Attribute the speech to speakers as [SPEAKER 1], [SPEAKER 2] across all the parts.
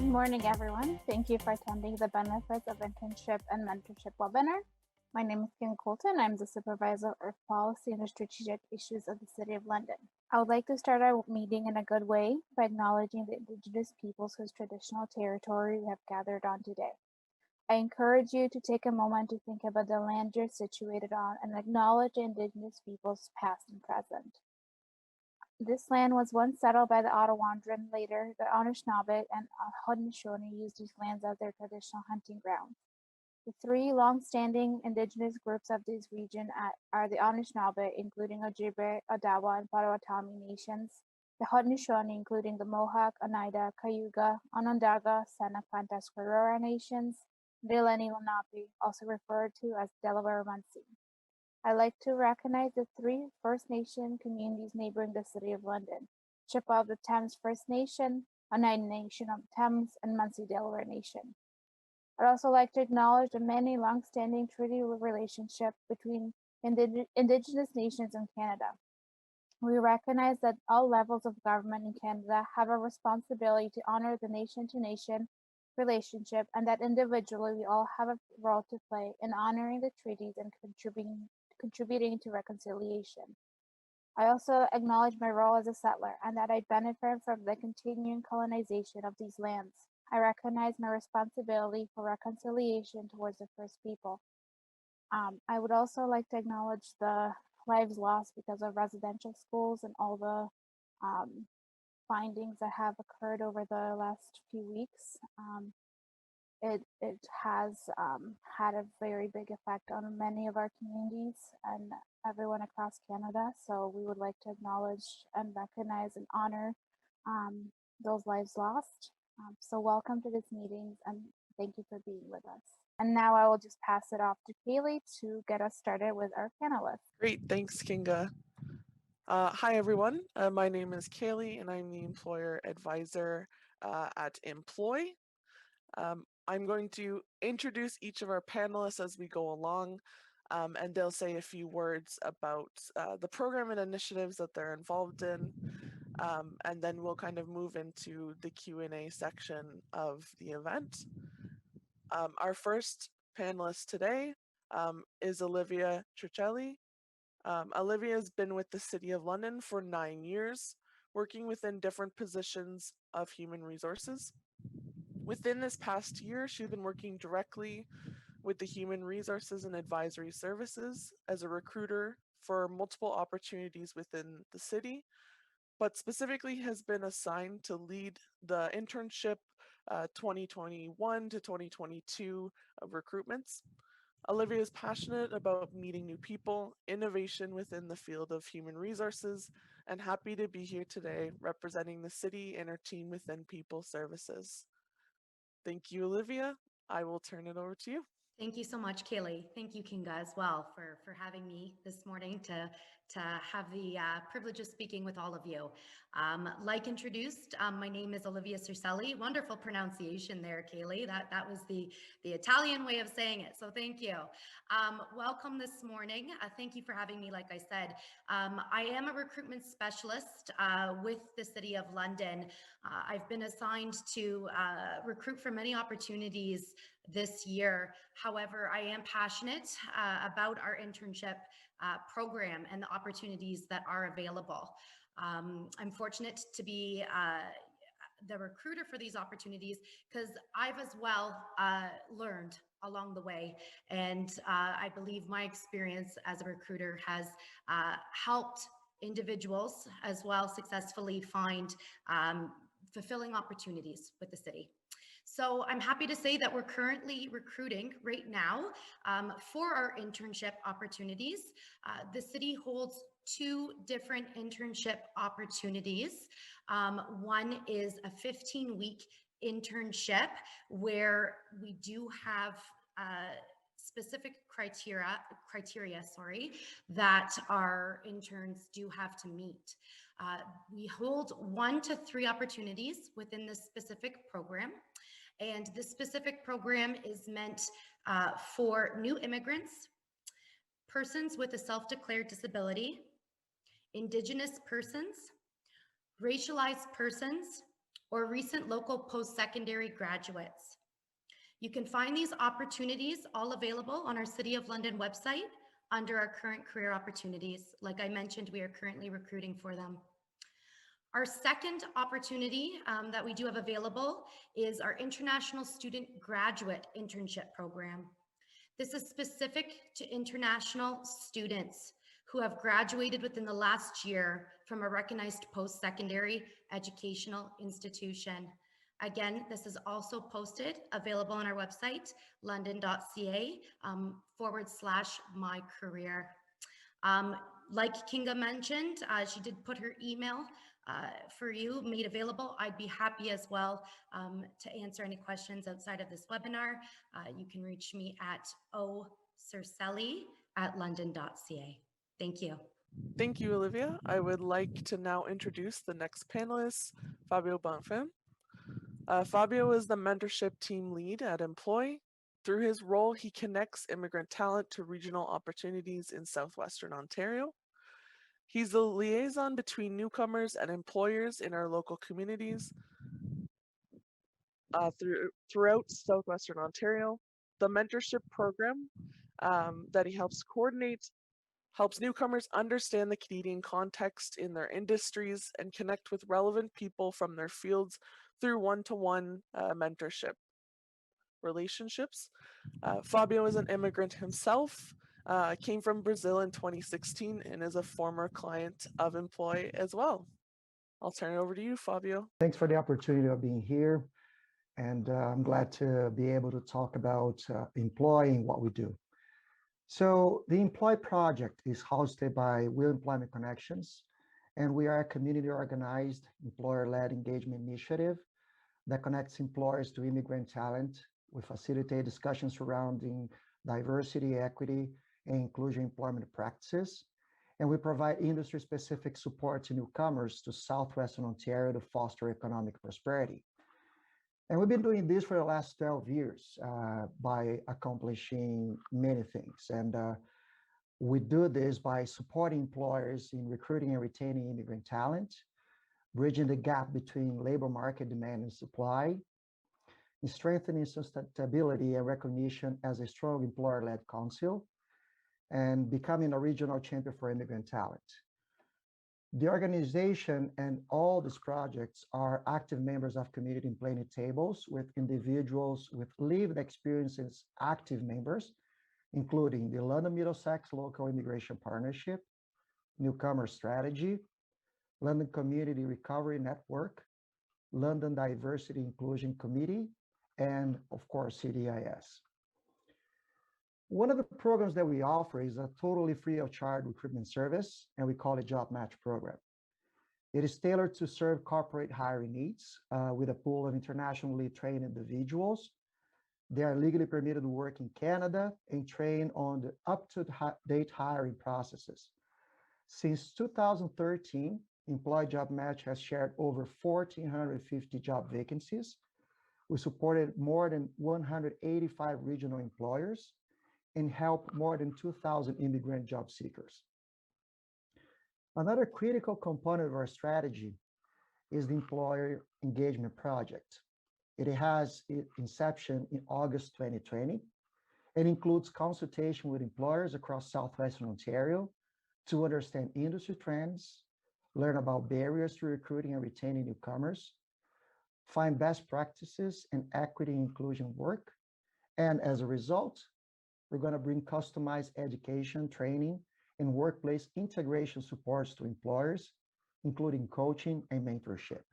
[SPEAKER 1] Good morning, everyone. Thank you for attending the Benefits of Internship and Mentorship webinar. My name is Kim Colton. I'm the Supervisor of Earth Policy and the Strategic Issues of the City of London. I would like to start our meeting in a good way by acknowledging the Indigenous peoples whose traditional territory we have gathered on today. I encourage you to take a moment to think about the land you're situated on and acknowledge the Indigenous peoples past and present. This land was once settled by the Ottawandaran, later the Anishinaabe and Haudenosaunee used these lands as their traditional hunting grounds. The three long-standing Indigenous groups of this region are the Anishinaabe, including Ojibwe, Odawa, and Potawatomi nations, the Haudenosaunee, including the Mohawk, Oneida, Cayuga, Onondaga, Seneca, and Tuscarora nations, and the Lenni Lenape, also referred to as Delaware-Munsee. I'd like to recognize the three First Nation communities neighboring the City of London: Chippewa of the Thames First Nation, Oneida Nation of the Thames, and Munsee Delaware Nation. I'd also like to acknowledge the many long-standing treaty relationship between Indigenous nations in Canada. We recognize that all levels of government in Canada have a responsibility to honor the nation-to-nation relationship, and that individually we all have a role to play in honoring the treaties and contributing to reconciliation. I also acknowledge my role as a settler and that I benefit from the continuing colonization of these lands. I recognize my responsibility for reconciliation towards the First People. I would also like to acknowledge the lives lost because of residential schools and all the findings that have occurred over the last few weeks. It has had a very big effect on many of our communities and everyone across Canada. So we would like to acknowledge and recognize and honor those lives lost. So welcome to this meeting and thank you for being with us. And now I will just pass it off to Kaylee to get us started with our panelists.
[SPEAKER 2] Great, thanks Kinga. Hi everyone, my name is Kaylee and I'm the employer advisor at Immploy. I'm going to introduce each of our panelists as we go along, and they'll say a few words about the program and initiatives that they're involved in, and then we'll kind of move into the Q&A section of the event. Our first panelist today is Olivia Churcelli. Olivia has been with the City of London for 9 years, working within different positions of human resources. Within this past year, she's been working directly with the Human Resources and Advisory Services as a recruiter for multiple opportunities within the city, but specifically has been assigned to lead the internship 2021 to 2022 recruitments. Olivia is passionate about meeting new people, innovation within the field of human resources, and happy to be here today representing the city and her team within People Services. Thank you, Olivia. I will turn it over to you.
[SPEAKER 3] Thank you so much, Kaylee. Thank you, Kinga, as well, for having me this morning to have the privilege of speaking with all of you. Like introduced, my name is Olivia Circelli. Wonderful pronunciation there, Kaylee. That was the Italian way of saying it, so thank you. Welcome this morning. Thank you for having me, like I said. I am a recruitment specialist with the City of London. I've been assigned to recruit for many opportunities this year. However, I am passionate about our internship program and the opportunities that are available. I'm fortunate to be the recruiter for these opportunities because I've as well learned along the way. And I believe my experience as a recruiter has helped individuals as well successfully find fulfilling opportunities with the city. So I'm happy to say that we're currently recruiting right now for our internship opportunities. The city holds 2 different internship opportunities. One is a 15-week internship where we do have specific criteria, that our interns do have to meet. We hold 1 to 3 opportunities within this specific program. And this specific program is meant for new immigrants, persons with a self-declared disability, Indigenous persons, racialized persons, or recent local post-secondary graduates. You can find these opportunities all available on our City of London website under our current career opportunities. Like I mentioned, we are currently recruiting for them. Our second opportunity that we do have available is our International Student Graduate Internship Program. This is specific to international students who have graduated within the last year from a recognized post-secondary educational institution. Again, this is also posted, available on our website, london.ca /mycareer. Like Kinga mentioned, she did put her email for you made available. I'd be happy as well to answer any questions outside of this webinar. You can reach me at ocircelli@london.ca. Thank you.
[SPEAKER 2] Thank you, Olivia. I would like to now introduce the next panelist, Fabio Bonfim. Fabio is the mentorship team lead at Immploy. Through his role, he connects immigrant talent to regional opportunities in Southwestern Ontario. He's the liaison between newcomers and employers in our local communities throughout Southwestern Ontario. The mentorship program that he helps coordinate helps newcomers understand the Canadian context in their industries and connect with relevant people from their fields through one-to-one mentorship relationships. Fabio is an immigrant himself, came from Brazil in 2016 and is a former client of Immploy as well. I'll turn it over to you, Fabio.
[SPEAKER 4] Thanks for the opportunity of being here. And I'm glad to be able to talk about Immploy and what we do. So the Immploy project is hosted by Will Employment Connections, and we are a community organized employer-led engagement initiative that connects employers to immigrant talent. We facilitate discussions surrounding diversity, equity, and inclusion employment practices. And we provide industry-specific support to newcomers to Southwestern Ontario to foster economic prosperity. And we've been doing this for the last 12 years by accomplishing many things. And we do this by supporting employers in recruiting and retaining immigrant talent, bridging the gap between labor market demand and supply, and strengthening sustainability and recognition as a strong employer-led council, and becoming a regional champion for immigrant talent. The organization and all these projects are active members of community and planning tables with individuals with lived experiences, active members, including the London Middlesex Local Immigration Partnership, Newcomer Strategy, London Community Recovery Network, London Diversity Inclusion Committee, and of course, CDIS. One of the programs that we offer is a totally free of charge recruitment service, and we call it Job Match Program. It is tailored to serve corporate hiring needs with a pool of internationally trained individuals. They are legally permitted to work in Canada and train on the up-to-date hiring processes. Since 2013, Immploy Job Match has shared over 1,450 job vacancies. We supported more than 185 regional employers and help more than 2,000 immigrant job seekers. Another critical component of our strategy is the Employer Engagement Project. It has its inception in August 2020 and includes consultation with employers across Southwestern Ontario to understand industry trends, learn about barriers to recruiting and retaining newcomers, find best practices in equity and inclusion work, and as a result, we're going to bring customized education, training, and workplace integration supports to employers, including coaching and mentorship.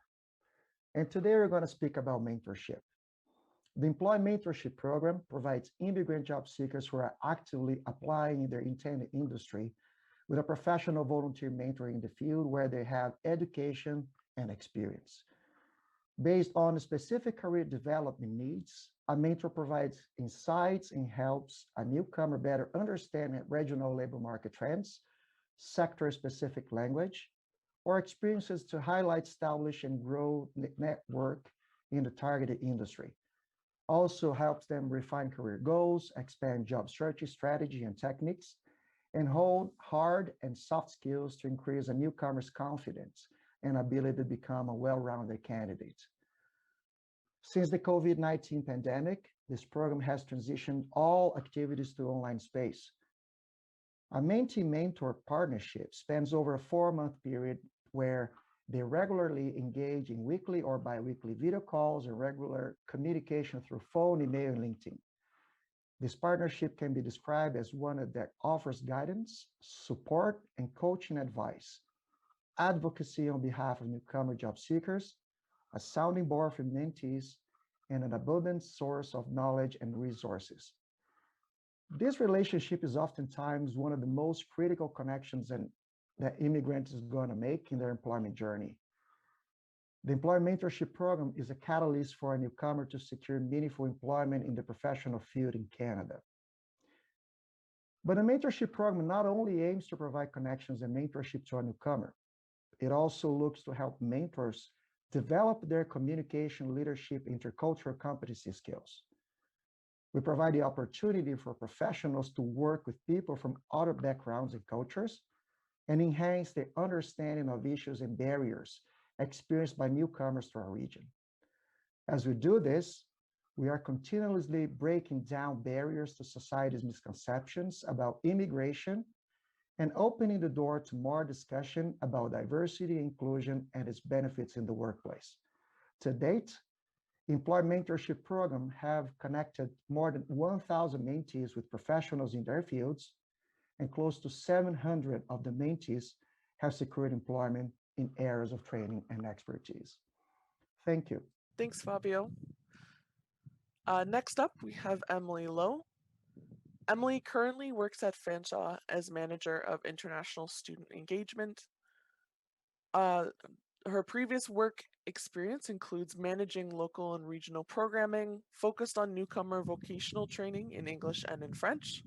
[SPEAKER 4] And today we're going to speak about mentorship. The Employ Mentorship Program provides immigrant job seekers who are actively applying in their intended industry with a professional volunteer mentor in the field where they have education and experience. Based on specific career development needs, a mentor provides insights and helps a newcomer better understand regional labor market trends, sector-specific language, or experiences to highlight, establish, and grow network in the targeted industry. Also helps them refine career goals, expand job search strategy and techniques, and hold hard and soft skills to increase a newcomer's confidence and ability to become a well-rounded candidate. Since the COVID-19 pandemic, this program has transitioned all activities to online space. A mentee-mentor partnership spans over a 4-month period where they regularly engage in weekly or bi-weekly video calls and regular communication through phone, email, and LinkedIn. This partnership can be described as one that offers guidance, support, and coaching advice, advocacy on behalf of newcomer job seekers, a sounding board for mentees, and an abundant source of knowledge and resources. This relationship is oftentimes one of the most critical connections that immigrants is going to make in their employment journey. The Employee Mentorship Program is a catalyst for a newcomer to secure meaningful employment in the professional field in Canada. But the mentorship program not only aims to provide connections and mentorship to a newcomer, it also looks to help mentors develop their communication, leadership, intercultural competency skills. We provide the opportunity for professionals to work with people from other backgrounds and cultures and enhance their understanding of issues and barriers experienced by newcomers to our region. As we do this, we are continuously breaking down barriers to society's misconceptions about immigration and opening the door to more discussion about diversity, inclusion, and its benefits in the workplace. To date, the Employee Mentorship Program have connected more than 1,000 mentees with professionals in their fields, and close to 700 of the mentees have secured employment in areas of training and expertise. Thank you.
[SPEAKER 2] Thanks, Fabio. Next up, we have Emily Lowe. Emily currently works at Fanshawe as Manager of International Student Engagement. Her previous work experience includes managing local and regional programming, focused on newcomer vocational training in English and in French,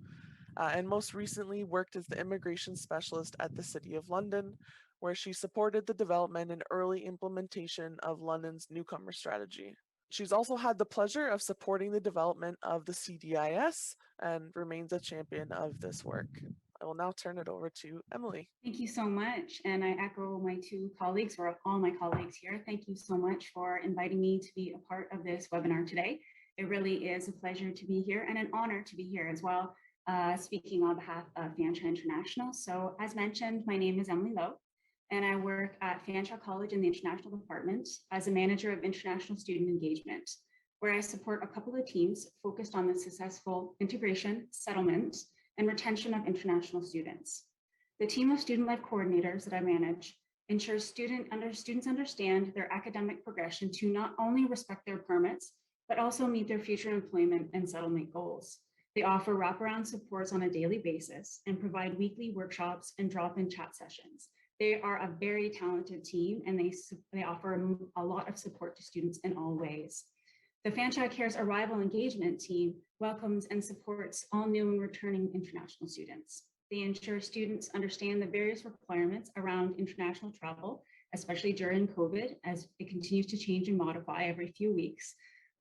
[SPEAKER 2] and most recently worked as the immigration specialist at the City of London, where she supported the development and early implementation of London's newcomer strategy. She's also had the pleasure of supporting the development of the CDIS and remains a champion of this work. I will now turn it over to Emily.
[SPEAKER 5] Thank you so much. And I echo my two colleagues, or all my colleagues here. Thank you so much for inviting me to be a part of this webinar today. It really is a pleasure to be here and an honor to be here as well, speaking on behalf of Fanshawe International. So as mentioned, my name is Emily Lowe, and I work at Fanshawe College in the International Department as a manager of international student engagement, where I support a couple of teams focused on the successful integration, settlement, and retention of international students. The team of student life coordinators that I manage ensures students understand their academic progression to not only respect their permits, but also meet their future employment and settlement goals. They offer wraparound supports on a daily basis and provide weekly workshops and drop-in chat sessions. They are a very talented team, and they offer a lot of support to students in all ways. The Fanshawe Cares Arrival Engagement Team welcomes and supports all new and returning international students. They ensure students understand the various requirements around international travel, especially during COVID, as it continues to change and modify every few weeks.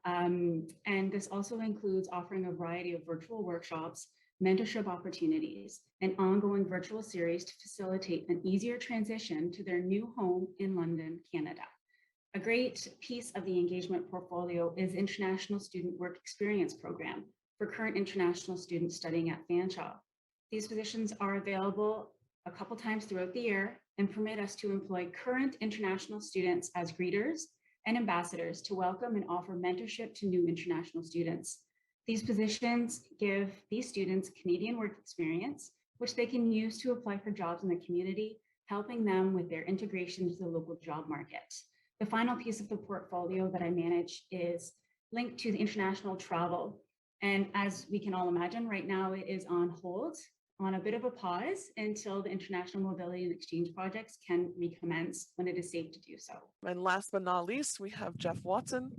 [SPEAKER 5] And this also includes offering a variety of virtual workshops, mentorship opportunities, and ongoing virtual series to facilitate an easier transition to their new home in London, Canada. A great piece of the engagement portfolio is International Student Work Experience Program for current international students studying at Fanshawe. These positions are available a couple times throughout the year and permit us to employ current international students as greeters and ambassadors to welcome and offer mentorship to new international students. These positions give these students Canadian work experience, which they can use to apply for jobs in the community, helping them with their integration to the local job market. The final piece of the portfolio that I manage is linked to the international travel. And as we can all imagine, right now it is on hold, on a bit of a pause until the international mobility and exchange projects can recommence when it is safe to do so.
[SPEAKER 2] And last but not least, we have Jeff Watson.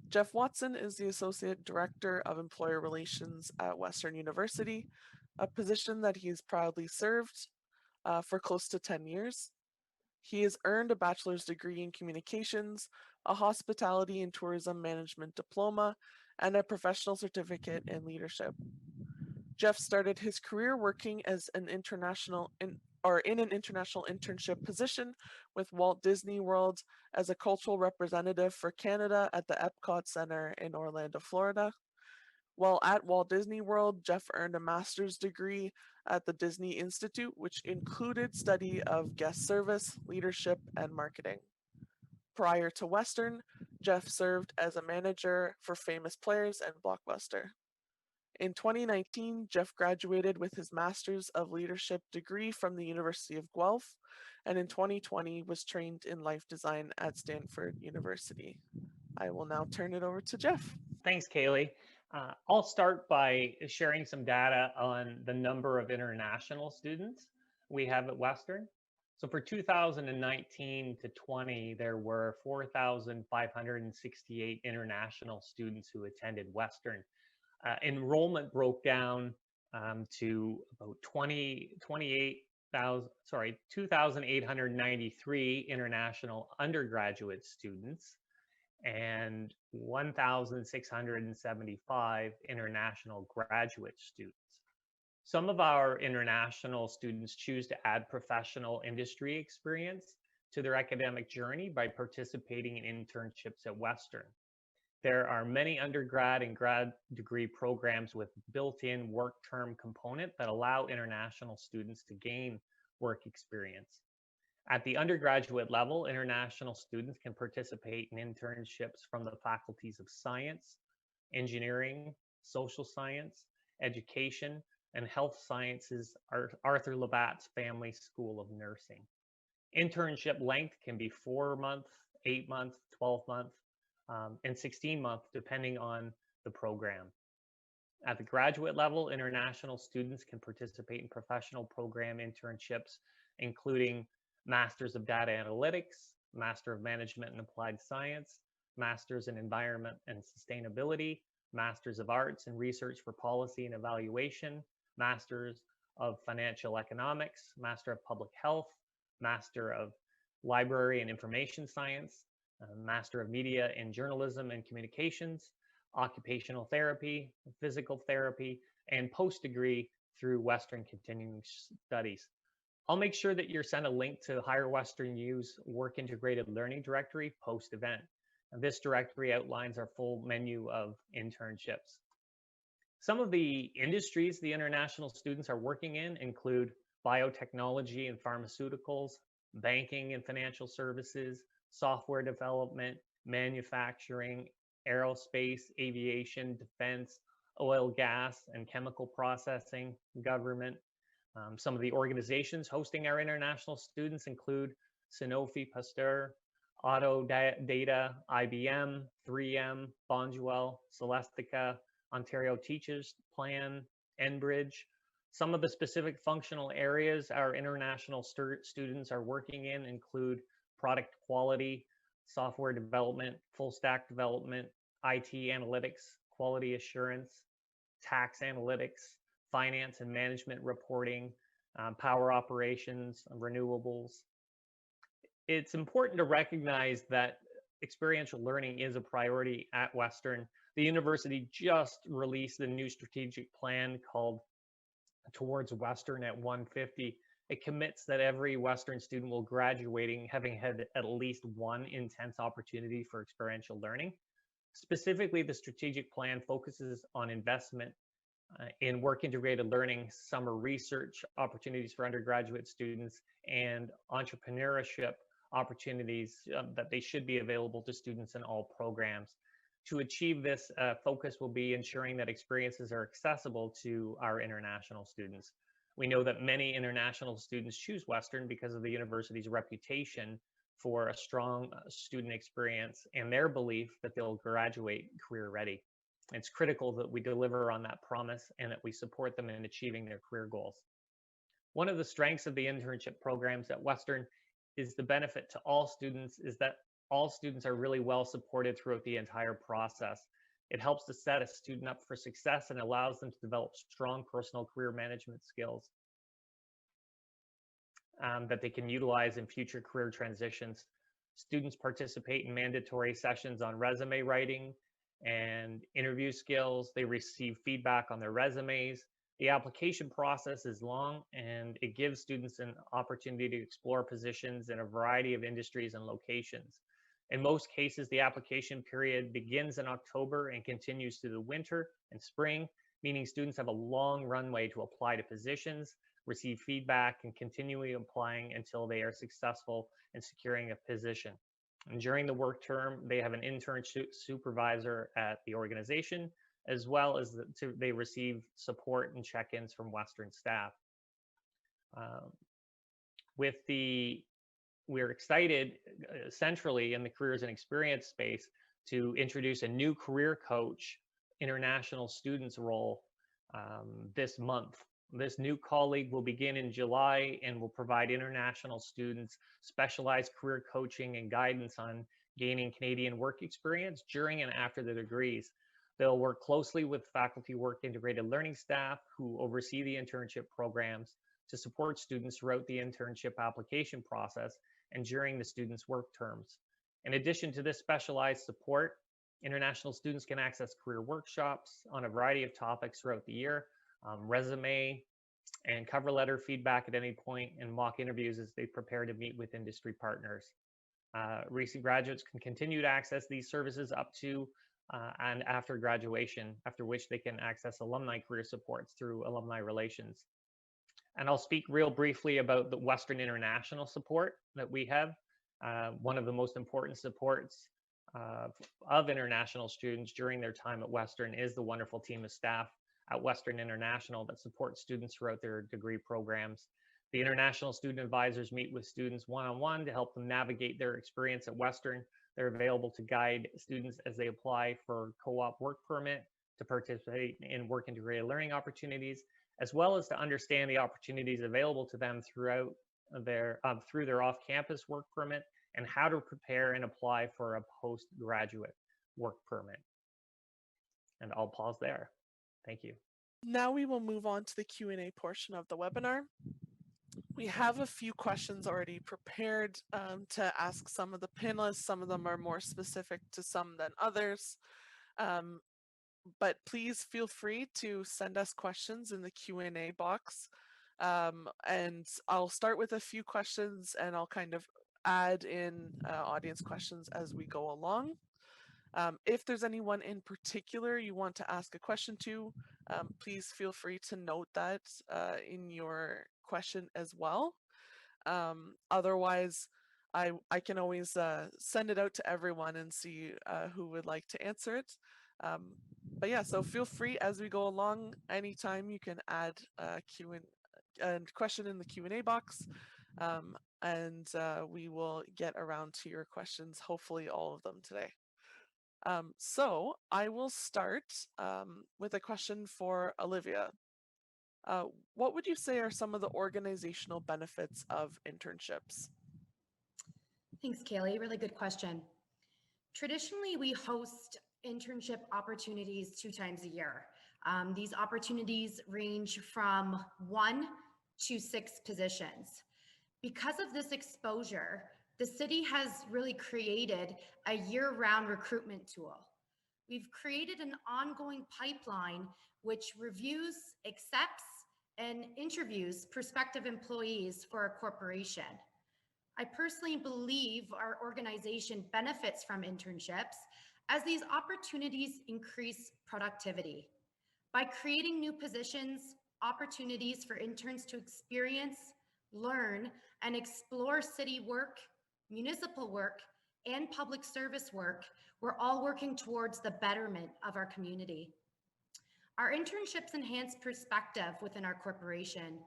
[SPEAKER 2] Jeff Watson is the Associate Director of Employer Relations at Western University, a position that he's proudly served for close to 10 years. He has earned a bachelor's degree in communications, a hospitality and tourism management diploma, and a professional certificate in leadership. Jeff started his career working as an international in an international internship position with Walt Disney World as a cultural representative for Canada at the Epcot Center in Orlando, Florida. While at Walt Disney World, Jeff earned a master's degree at the Disney Institute, which included study of guest service, leadership, and marketing. Prior to Western, Jeff served as a manager for Famous Players and Blockbuster. In 2019, Jeff graduated with his Master's of Leadership degree from the University of Guelph, and in 2020 was trained in life design at Stanford University. I will now turn it over to Jeff.
[SPEAKER 6] Thanks, Kaylee. I'll start by sharing some data on the number of international students we have at Western. So for 2019 to 20, there were 4,568 international students who attended Western. Enrollment broke down to about 2,893 international undergraduate students and 1,675 international graduate students. Some of our international students choose to add professional industry experience to their academic journey by participating in internships at Western. There are many undergrad and grad degree programs with built-in work term component that allow international students to gain work experience. At the undergraduate level, international students can participate in internships from the faculties of science, engineering, social science, education, and health sciences, Arthur Labatt's Family School of Nursing. Internship length can be 4 months, 8 months, 12 months, and 16 months, depending on the program. At the graduate level, international students can participate in professional program internships, including Masters of Data Analytics, Master of Management and Applied Science, Masters in Environment and Sustainability, Masters of Arts and Research for Policy and Evaluation, Masters of Financial Economics, Master of Public Health, Master of Library and Information Science, Master of Media and Journalism and Communications, Occupational Therapy, Physical Therapy, and post-degree through Western Continuing Studies. I'll make sure that you're sent a link to Higher Western U's Work Integrated Learning Directory post-event. And this directory outlines our full menu of internships. Some of the industries the international students are working in include biotechnology and pharmaceuticals, banking and financial services, software development, manufacturing, aerospace, aviation, defense, oil, gas, and chemical processing, government. Some of the organizations hosting our international students include Sanofi Pasteur, Auto Data, IBM, 3M, Bonduelle, Celestica, Ontario Teachers Plan, Enbridge. Some of the specific functional areas our international students are working in include product quality, software development, full stack development, IT analytics, quality assurance, tax analytics, finance and management reporting, power operations, renewables. It's important to recognize that experiential learning is a priority at Western. The university just released a new strategic plan called Towards Western at 150. It commits that every Western student will graduating having had at least one intense opportunity for experiential learning. Specifically, the strategic plan focuses on investment in work integrated learning, summer research opportunities for undergraduate students, and entrepreneurship opportunities that they should be available to students in all programs. To achieve this, focus will be ensuring that experiences are accessible to our international students. We know that many international students choose Western because of the university's reputation for a strong student experience and their belief that they'll graduate career ready. It's critical that we deliver on that promise and that we support them in achieving their career goals. One of the strengths of the internship programs at Western is the benefit to all students is that all students are really well supported throughout the entire process. It helps to set a student up for success and allows them to develop strong personal career management skills that they can utilize in future career transitions. Students participate in mandatory sessions on resume writing and interview skills. They receive feedback on their resumes. The application process is long, and it gives students an opportunity to explore positions in a variety of industries and locations. In most cases, the application period begins in October and continues through the winter and spring, meaning students have a long runway to apply to positions, receive feedback, and continually applying until they are successful in securing a position. And during the work term, they have an intern supervisor at the organization, as well as they receive support and check-ins from Western staff. We're excited centrally in the careers and experience space to introduce a new career coach international students role this month. This new colleague will begin in July and will provide international students specialized career coaching and guidance on gaining Canadian work experience during and after their degrees. They'll work closely with faculty work integrated learning staff who oversee the internship programs to support students throughout the internship application process and during the students' work terms. In addition to this specialized support, international students can access career workshops on a variety of topics throughout the year, resume and cover letter feedback at any point, and mock interviews as they prepare to meet with industry partners. Recent graduates can continue to access these services up to and after graduation, after which they can access alumni career supports through alumni relations. And I'll speak real briefly about the Western international support that we have. One of the most important supports of international students during their time at Western is the wonderful team of staff at Western International that supports students throughout their degree programs. The international student advisors meet with students one-on-one to help them navigate their experience at Western. They're available to guide students as they apply for co-op work permit, to participate in work integrated learning opportunities, as well as to understand the opportunities available to them through their off-campus work permit, and how to prepare and apply for a postgraduate work permit. And I'll pause there. Thank you.
[SPEAKER 2] Now we will move on to the Q&A portion of the webinar. We have a few questions already prepared to ask some of the panelists. Some of them are more specific to some than others. But please feel free to send us questions in the Q&A box. And I'll start with a few questions and I'll kind of add in audience questions as we go along. If there's anyone in particular you want to ask a question to, please feel free to note that in your question as well. Otherwise, I can always send it out to everyone and see who would like to answer it. But yeah, so feel free as we go along. Anytime you can add a question in the Q&A box, and we will get around to your questions, hopefully all of them today. So I will start with a question for Olivia. What would you say are some of the organizational benefits of internships?
[SPEAKER 3] Thanks, Kaylee. Really good question. Traditionally, we host internship opportunities 2 times a year. These opportunities range from 1 to 6 positions. Because of this exposure, the city has really created a year-round recruitment tool. We've created an ongoing pipeline which reviews, accepts, and interviews prospective employees for a corporation. I personally believe our organization benefits from internships as these opportunities increase productivity. By creating new positions, opportunities for interns to experience, learn, and explore city work, municipal work, and public service work, we're all working towards the betterment of our community. Our internships enhance perspective within our corporation.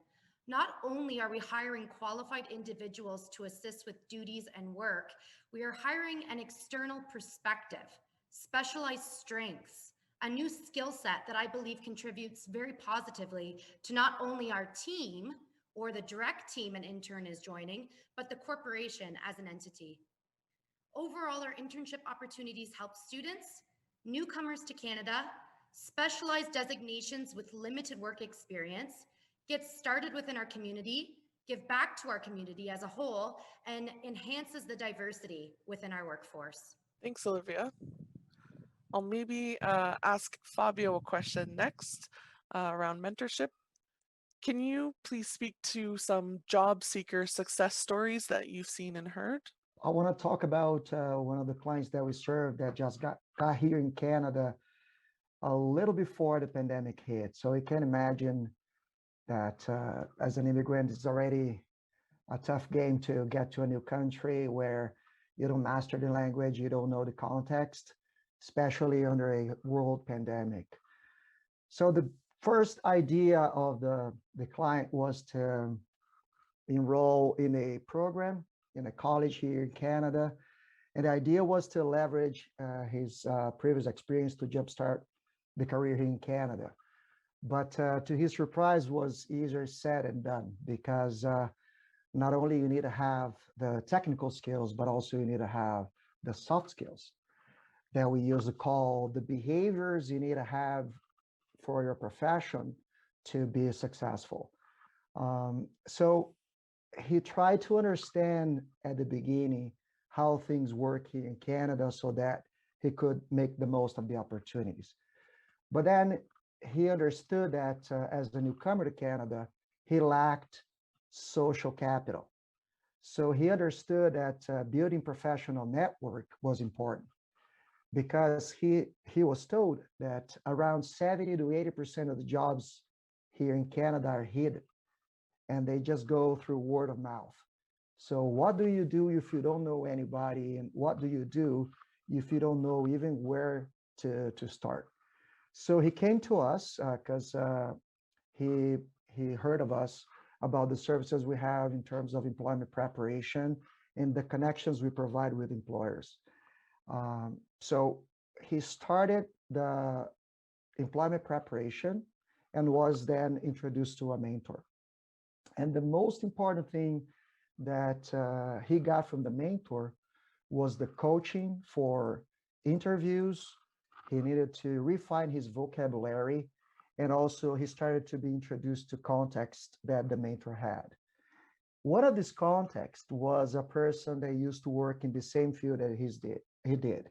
[SPEAKER 3] Not only are we hiring qualified individuals to assist with duties and work, we are hiring an external perspective, specialized strengths, a new skill set that I believe contributes very positively to not only our team or the direct team an intern is joining, but the corporation as an entity. Overall, our internship opportunities help students, newcomers to Canada, specialized designations with limited work experience, get started within our community, give back to our community as a whole, and enhances the diversity within our workforce.
[SPEAKER 2] Thanks, Olivia. I'll maybe ask Fabio a question next around mentorship. Can you please speak to some job seeker success stories that you've seen and heard?
[SPEAKER 4] I want to talk about one of the clients that we serve that just got here in Canada a little before the pandemic hit. So you can imagine that as an immigrant, it's already a tough game to get to a new country where you don't master the language, you don't know the context, especially under a world pandemic. So the first idea of the client was to enroll in a program in a college here in Canada. And the idea was to leverage his previous experience to jumpstart the career here in Canada. But to his surprise, was easier said than done, because not only you need to have the technical skills, but also you need to have the soft skills that we use to call the behaviors you need to have for your profession to be successful. So he tried to understand at the beginning how things work here in Canada so that he could make the most of the opportunities. But then he understood that as a newcomer to Canada, he lacked social capital. So he understood that building professional network was important, because he was told that around 70 to 80% of the jobs here in Canada are hidden, and they just go through word of mouth. So what do you do if you don't know anybody? And what do you do if you don't know even where to start? So he came to us because he heard of us about the services we have in terms of employment preparation and the connections we provide with employers. So he started the employment preparation and was then introduced to a mentor. And the most important thing that he got from the mentor was the coaching for interviews. He needed to refine his vocabulary, and also he started to be introduced to context that the mentor had. One of this context was a person that used to work in the same field that he did.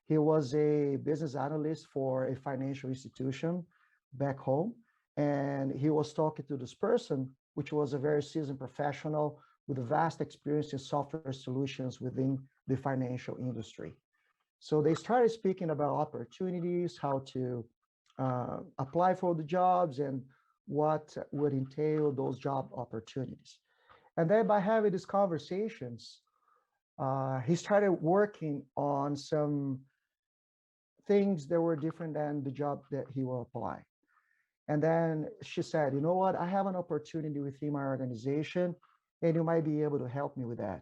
[SPEAKER 4] He was a business analyst for a financial institution back home, and he was talking to this person, which was a very seasoned professional with a vast experience in software solutions within the financial industry. So they started speaking about opportunities, how to apply for the jobs, and what would entail those job opportunities. And then by having these conversations, he started working on some things that were different than the job that he will apply. And then she said, you know what, I have an opportunity within my organization, and you might be able to help me with that.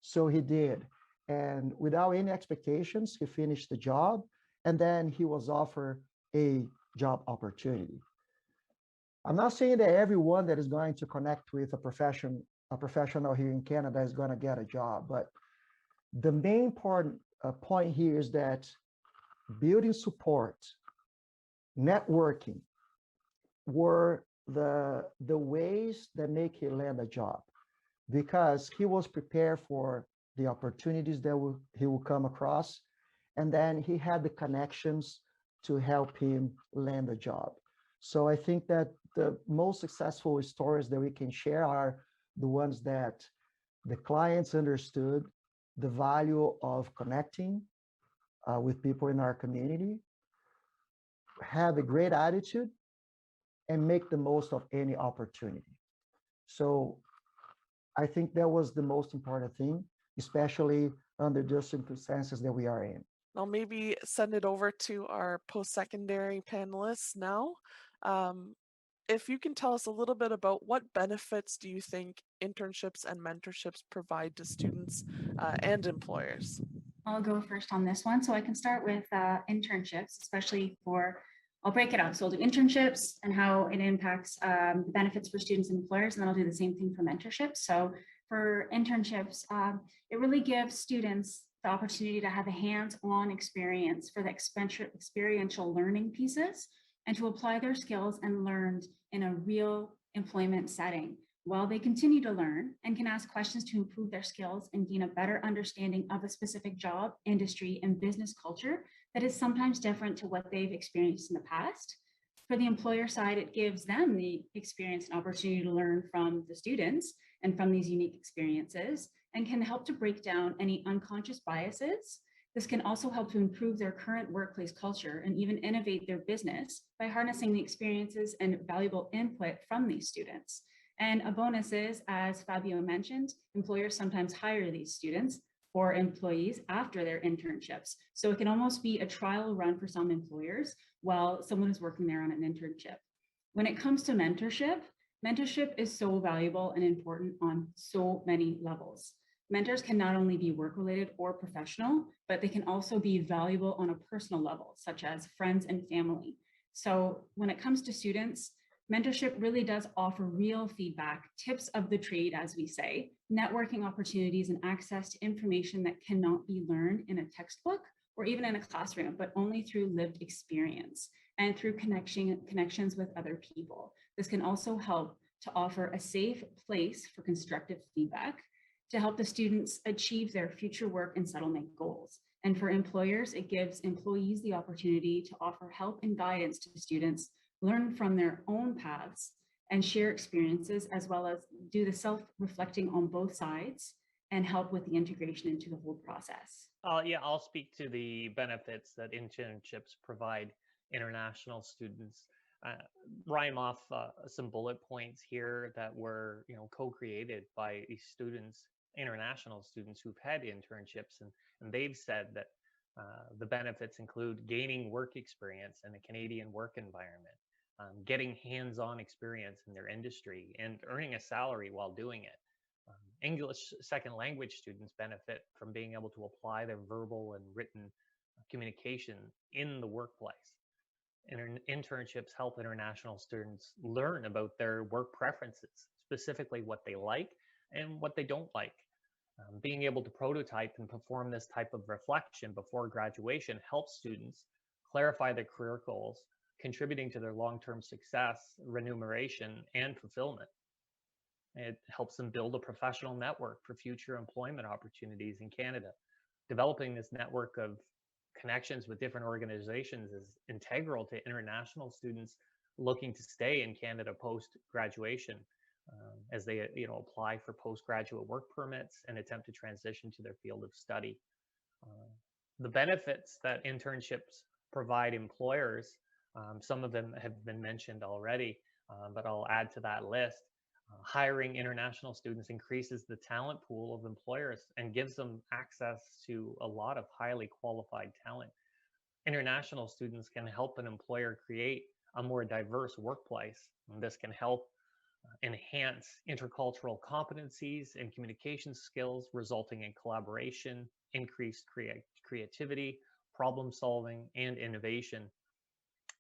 [SPEAKER 4] So he did. And without any expectations, he finished the job, and then he was offered a job opportunity. I'm not saying that everyone that is going to connect with a professional here in Canada is going to get a job, but the main point here is that building support, networking were the ways that make him land a job, because he was prepared for the opportunities that he will come across, and then he had the connections to help him land a job. So I think that the most successful stories that we can share are the ones that the clients understood the value of connecting with people in our community, have a great attitude, and make the most of any opportunity. So I think that was the most important thing, especially under the circumstances that we are in.
[SPEAKER 2] I'll maybe send it over to our post-secondary panelists now. If you can tell us a little bit about what benefits do you think internships and mentorships provide to students and employers?
[SPEAKER 5] I'll go first on this one. So I can start with internships, especially I'll break it out. So I'll do internships and how it impacts the benefits for students and employers, and then I'll do the same thing for mentorships. So for internships, it really gives students the opportunity to have a hands-on experience for the experiential learning pieces, and to apply their skills and learned in a real employment setting while they continue to learn, and can ask questions to improve their skills and gain a better understanding of a specific job, industry, and business culture that is sometimes different to what they've experienced in the past. For the employer side, it gives them the experience and opportunity to learn from the students and from these unique experiences, and can help to break down any unconscious biases. This can also help to improve their current workplace culture and even innovate their business by harnessing the experiences and valuable input from these students. And a bonus is, as Fabio mentioned, employers sometimes hire these students or employees after their internships. So it can almost be a trial run for some employers while someone is working there on an internship. When it comes to mentorship, mentorship is so valuable and important on so many levels. Mentors can not only be work-related or professional, but they can also be valuable on a personal level, such as friends and family. So when it comes to students, mentorship really does offer real feedback, tips of the trade, as we say, networking opportunities and access to information that cannot be learned in a textbook or even in a classroom, but only through lived experience and through connections with other people. This can also help to offer a safe place for constructive feedback to help the students achieve their future work and settlement goals. And for employers, it gives employees the opportunity to offer help and guidance to students, learn from their own paths, and share experiences, as well as do the self-reflecting on both sides and help with the integration into the whole process.
[SPEAKER 6] Yeah, I'll speak to the benefits that internships provide international students. Rhyme off some bullet points here that were, co-created by these students, international students who've had internships, and they've said that the benefits include gaining work experience in a Canadian work environment, getting hands-on experience in their industry, and earning a salary while doing it. English second language students benefit from being able to apply their verbal and written communication in the workplace. Internships help international students learn about their work preferences, specifically what they like and what they don't like. Being able to prototype and perform this type of reflection before graduation helps students clarify their career goals, contributing to their long-term success, remuneration, and fulfillment. It helps them build a professional network for future employment opportunities in Canada. Developing this network of connections with different organizations is integral to international students looking to stay in Canada post-graduation, as they apply for postgraduate work permits and attempt to transition to their field of study. The benefits that internships provide employers, some of them have been mentioned already, but I'll add to that list. Hiring international students increases the talent pool of employers and gives them access to a lot of highly qualified talent. International students can help an employer create a more diverse workplace. And this can help enhance intercultural competencies and communication skills, resulting in collaboration, increased creativity, problem solving, and innovation.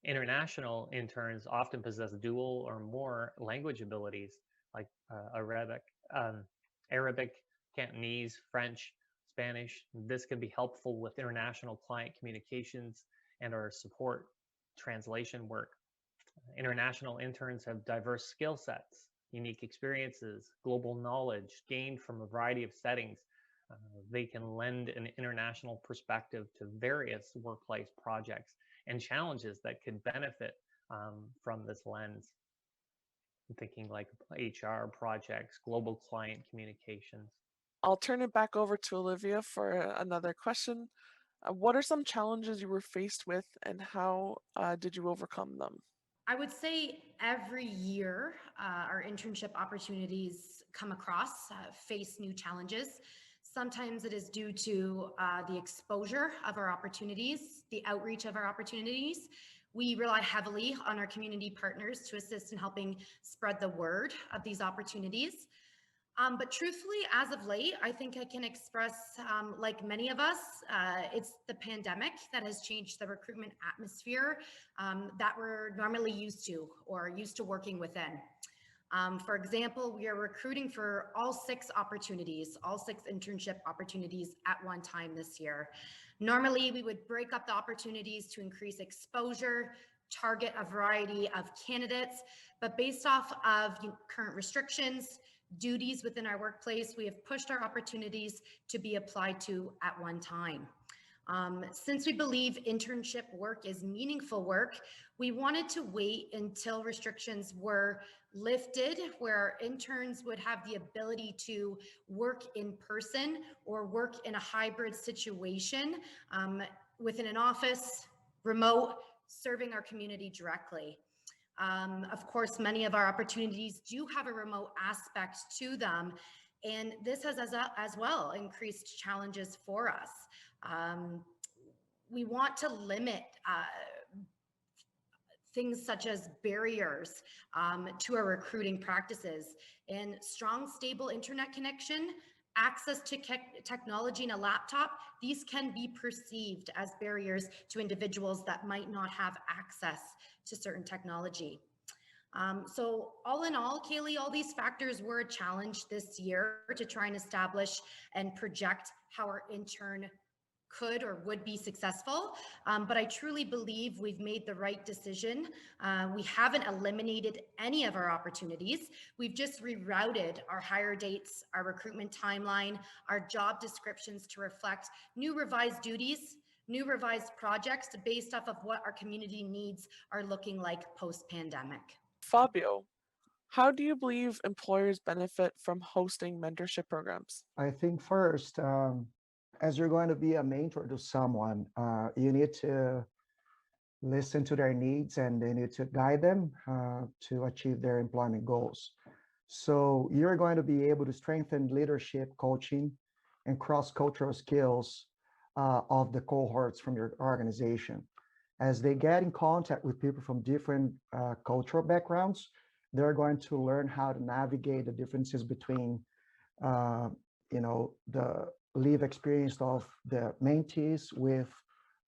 [SPEAKER 6] International interns often possess dual or more language abilities like Arabic, Cantonese, French, Spanish. This can be helpful with international client communications and or support translation work. International interns have diverse skill sets, unique experiences, global knowledge gained from a variety of settings. They can lend an international perspective to various workplace projects and challenges that could benefit from this lens. I'm thinking like HR projects, global client communications.
[SPEAKER 2] I'll turn it back over to Olivia for another question. What are some challenges you were faced with, and how did you overcome them?
[SPEAKER 3] I would say every year our internship opportunities come across, face new challenges. Sometimes it is due to the exposure of our opportunities, the outreach of our opportunities. We rely heavily on our community partners to assist in helping spread the word of these opportunities. But truthfully, as of late, I think I can express, like many of us, it's the pandemic that has changed the recruitment atmosphere that we're normally used to or used to working within. For example, we are recruiting for all 6 opportunities, all 6 internship opportunities at one time this year. Normally, we would break up the opportunities to increase exposure, target a variety of candidates, but based off of current restrictions, duties within our workplace, we have pushed our opportunities to be applied to at one time. Since we believe internship work is meaningful work, we wanted to wait until restrictions were lifted, where our interns would have the ability to work in person or work in a hybrid situation within an office, remote, serving our community directly. Of course, many of our opportunities do have a remote aspect to them, and this has as well increased challenges for us. We want to limit things such as barriers to our recruiting practices, and strong, stable internet connection, access to technology and a laptop, these can be perceived as barriers to individuals that might not have access to certain technology. So all in all, Kaylee, all these factors were a challenge this year to try and establish and project how our intern could or would be successful. But I truly believe we've made the right decision. We haven't eliminated any of our opportunities. We've just rerouted our hire dates, our recruitment timeline, our job descriptions to reflect new revised duties, new revised projects based off of what our community needs are looking like post-pandemic.
[SPEAKER 2] Fabio, how do you believe employers benefit from hosting mentorship programs?
[SPEAKER 4] I think first, as you're going to be a mentor to someone, you need to listen to their needs and they need to guide them to achieve their employment goals. So you're going to be able to strengthen leadership, coaching, and cross-cultural skills of the cohorts from your organization. As they get in contact with people from different cultural backgrounds, they're going to learn how to navigate the differences between, the live experience of the mentees with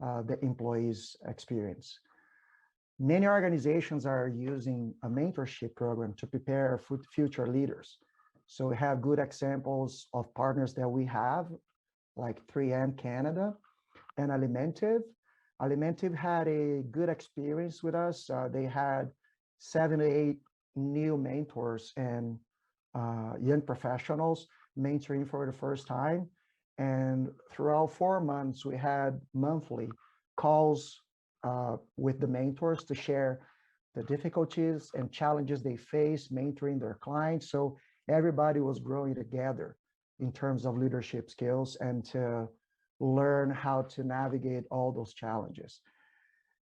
[SPEAKER 4] the employees' experience. Many organizations are using a mentorship program to prepare future leaders. So we have good examples of partners that we have, like 3M Canada and Alimentive. Alimentive had a good experience with us. They had 7 to 8 new mentors and young professionals mentoring for the first time. And throughout 4 months, we had monthly calls with the mentors to share the difficulties and challenges they face mentoring their clients. So everybody was growing together in terms of leadership skills and to learn how to navigate all those challenges.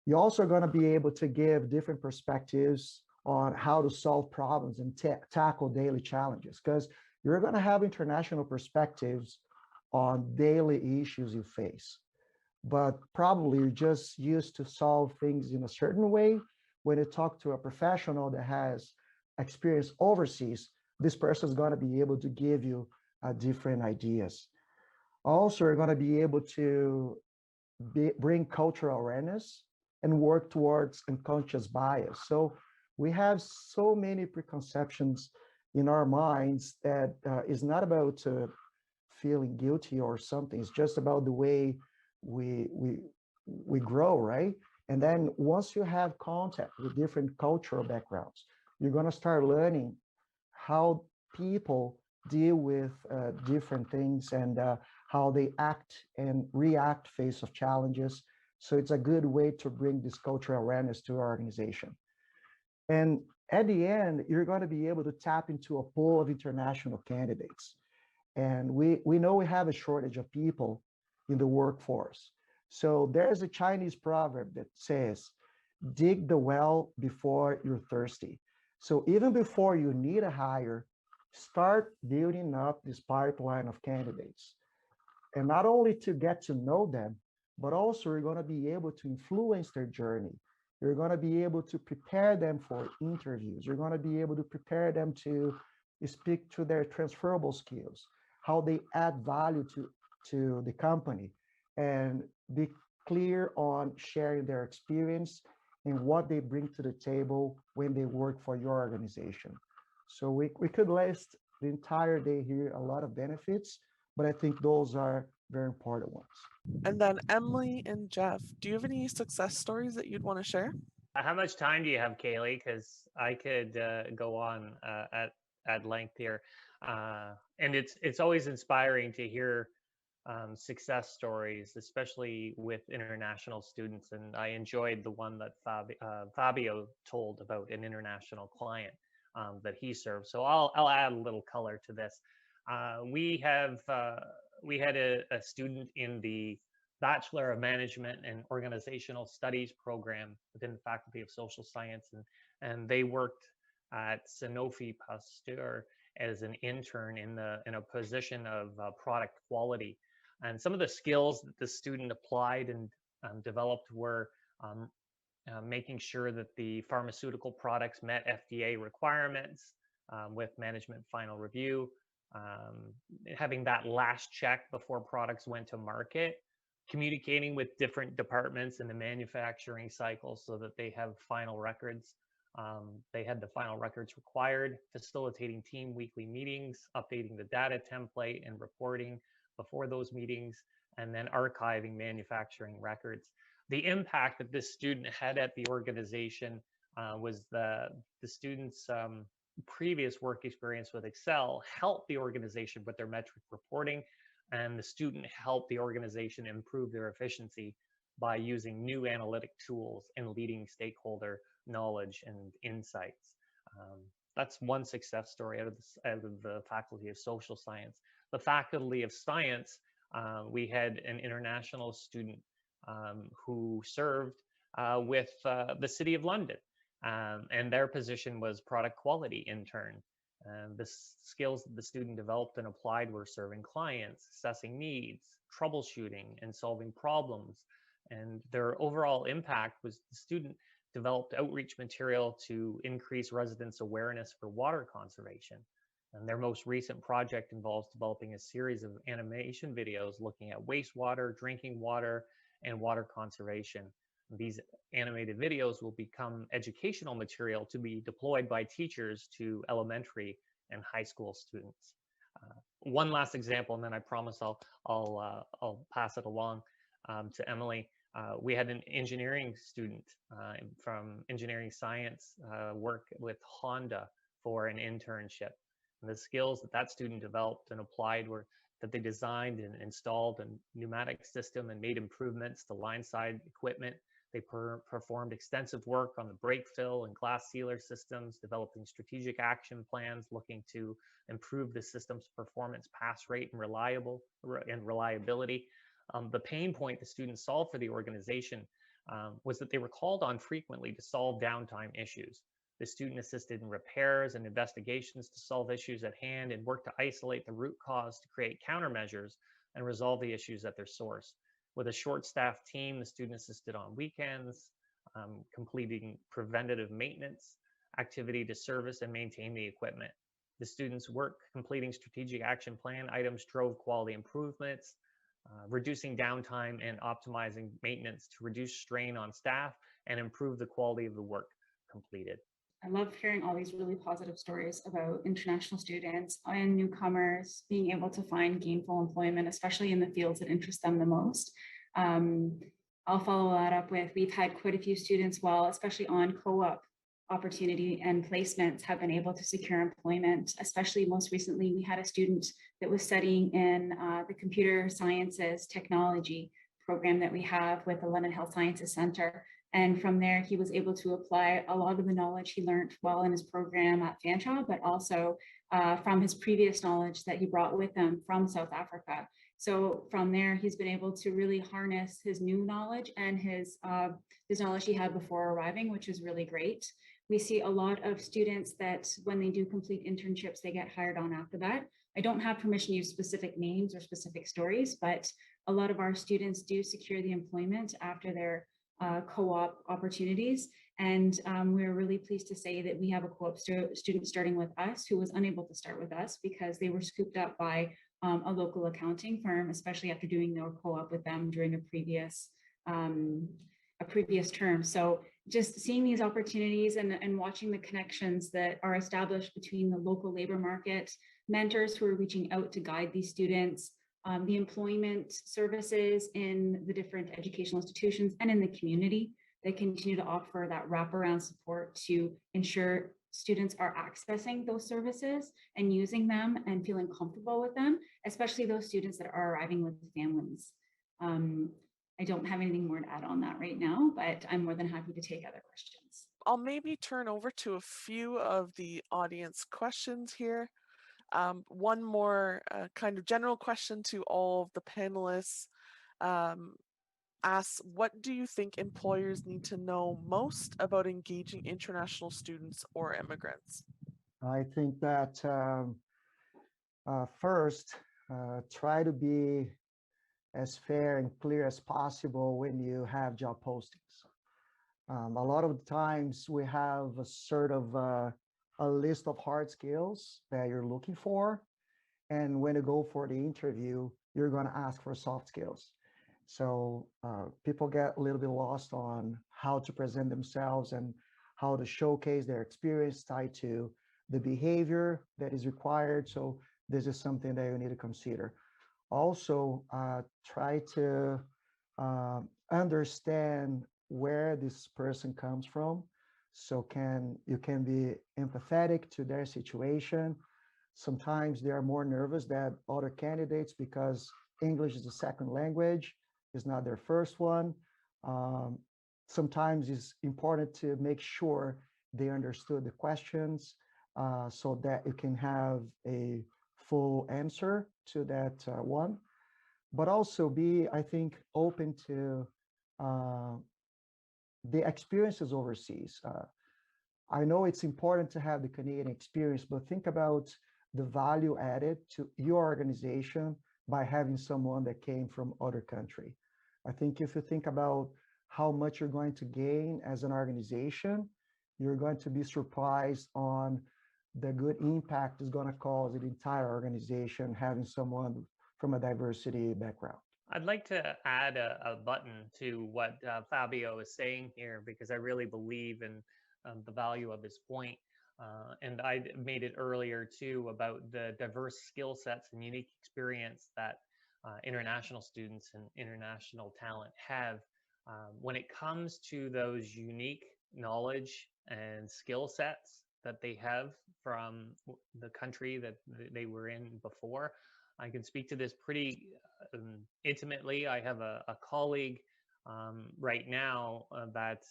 [SPEAKER 4] You're also going to be able to give different perspectives on how to solve problems and tackle daily challenges, because you're going to have international perspectives on daily issues you face. But probably you're just used to solve things in a certain way. When you talk to a professional that has experience overseas, this person is going to be able to give you different ideas. Also, you're going to be able to bring cultural awareness and work towards unconscious bias. So we have so many preconceptions in our minds that is not about feeling guilty or something. It's just about the way we grow, right? And then once you have contact with different cultural backgrounds, you're going to start learning how people deal with different things and how they act and react face of challenges. So it's a good way to bring this cultural awareness to our organization. And at the end, you're going to be able to tap into a pool of international candidates. And we know we have a shortage of people in the workforce. So there's a Chinese proverb that says, dig the well before you're thirsty. So even before you need a hire, start building up this pipeline of candidates. And not only to get to know them, but also you're going to be able to influence their journey. You're going to be able to prepare them for interviews. You're going to be able to prepare them to speak to their transferable skills, how they add value to the company, and be clear on sharing their experience and what they bring to the table when they work for your organization. So we could list the entire day here, a lot of benefits, but I think those are very important ones.
[SPEAKER 2] And then Emily and Jeff, do you have any success stories that you'd want to share?
[SPEAKER 6] How much time do you have, Kaylee? Because I could go on at length here. And it's always inspiring to hear success stories, especially with international students. And I enjoyed the one that Fabio told about an international client that he served. So I'll add a little color to this. We had a student in the Bachelor of Management and Organizational Studies program within the Faculty of Social Science, and they worked at Sanofi Pasteur as an intern in a position of product quality. And some of the skills that the student applied and developed were making sure that the pharmaceutical products met FDA requirements with management final review, having that last check before products went to market, communicating with different departments in the manufacturing cycle so that they have final records. They had the final records required, facilitating team weekly meetings, updating the data template and reporting before those meetings, and then archiving manufacturing records. The impact that this student had at the organization was the student's previous work experience with Excel helped the organization with their metric reporting, and the student helped the organization improve their efficiency by using new analytic tools and leading stakeholder knowledge and insights. That's one success story out of the Faculty of Social Science. The Faculty of Science, we had an international student who served with the City of London, and their position was product quality intern. The skills that the student developed and applied were serving clients, assessing needs, troubleshooting, and solving problems. And their overall impact was the student developed outreach material to increase residents' awareness for water conservation. And their most recent project involves developing a series of animation videos looking at wastewater, drinking water, and water conservation. These animated videos will become educational material to be deployed by teachers to elementary and high school students. One last example, and then I promise I'll pass it along to Emily. We had an engineering student from engineering science work with Honda for an internship. And the skills that student developed and applied were that they designed and installed a pneumatic system and made improvements to line side equipment. They performed extensive work on the brake fill and glass sealer systems, developing strategic action plans looking to improve the system's performance, pass rate, and reliability. The pain point the students solved for the organization was that they were called on frequently to solve downtime issues. The student assisted in repairs and investigations to solve issues at hand and worked to isolate the root cause to create countermeasures and resolve the issues at their source. With a short-staffed team, the student assisted on weekends, completing preventative maintenance activity to service and maintain the equipment. The students' work completing strategic action plan items drove quality improvements, reducing downtime and optimizing maintenance to reduce strain on staff and improve the quality of the work completed.
[SPEAKER 5] I love hearing all these really positive stories about international students and newcomers being able to find gainful employment, especially in the fields that interest them the most. I'll follow that up with, we've had quite a few students, especially on co-op opportunity and placements, have been able to secure employment. Especially most recently, we had a student that was studying in the computer sciences technology program that we have with the London Health Sciences Center. And from there, he was able to apply a lot of the knowledge he learned while in his program at Fanshawe, but also from his previous knowledge that he brought with him from South Africa. So from there, he's been able to really harness his new knowledge and his knowledge he had before arriving, which is really great. We see a lot of students that when they do complete internships, they get hired on after that. I don't have permission to use specific names or specific stories, but a lot of our students do secure the employment after their co-op opportunities. And we're really pleased to say that we have a co-op student starting with us who was unable to start with us because they were scooped up by a local accounting firm, especially after doing their co-op with them during a previous term. So just seeing these opportunities and watching the connections that are established between the local labor market, mentors who are reaching out to guide these students, the employment services in the different educational institutions and in the community that continue to offer that wraparound support to ensure students are accessing those services and using them and feeling comfortable with them, especially those students that are arriving with families. I don't have anything more to add on that right now, but I'm more than happy to take other questions.
[SPEAKER 2] I'll maybe turn over to a few of the audience questions here. One more kind of general question to all of the panelists asks, what do you think employers need to know most about engaging international students or immigrants?
[SPEAKER 4] I think that first, try to be as fair and clear as possible when you have job postings. A lot of the times we have a sort of a list of hard skills that you're looking for. And when you go for the interview, you're going to ask for soft skills. So people get a little bit lost on how to present themselves and how to showcase their experience tied to the behavior that is required. So this is something that you need to consider. Also, try to understand where this person comes from. So you can be empathetic to their situation. Sometimes they are more nervous than other candidates because English is a second language, is not their first one. Sometimes it's important to make sure they understood the questions so that you can have a full answer to that one. But also be, I think, open to the experiences overseas. I know it's important to have the Canadian experience, but think about the value added to your organization by having someone that came from other country. I think if you think about how much you're going to gain as an organization, you're going to be surprised on the good impact is going to cause the entire organization having someone from a diversity background.
[SPEAKER 6] I'd like to add a button to what Fabio is saying here, because I really believe in the value of his point. And I made it earlier too about the diverse skill sets and unique experience that international students and international talent have. When it comes to those unique knowledge and skill sets that they have from the country that they were in before, I can speak to this pretty intimately. I have a colleague right now that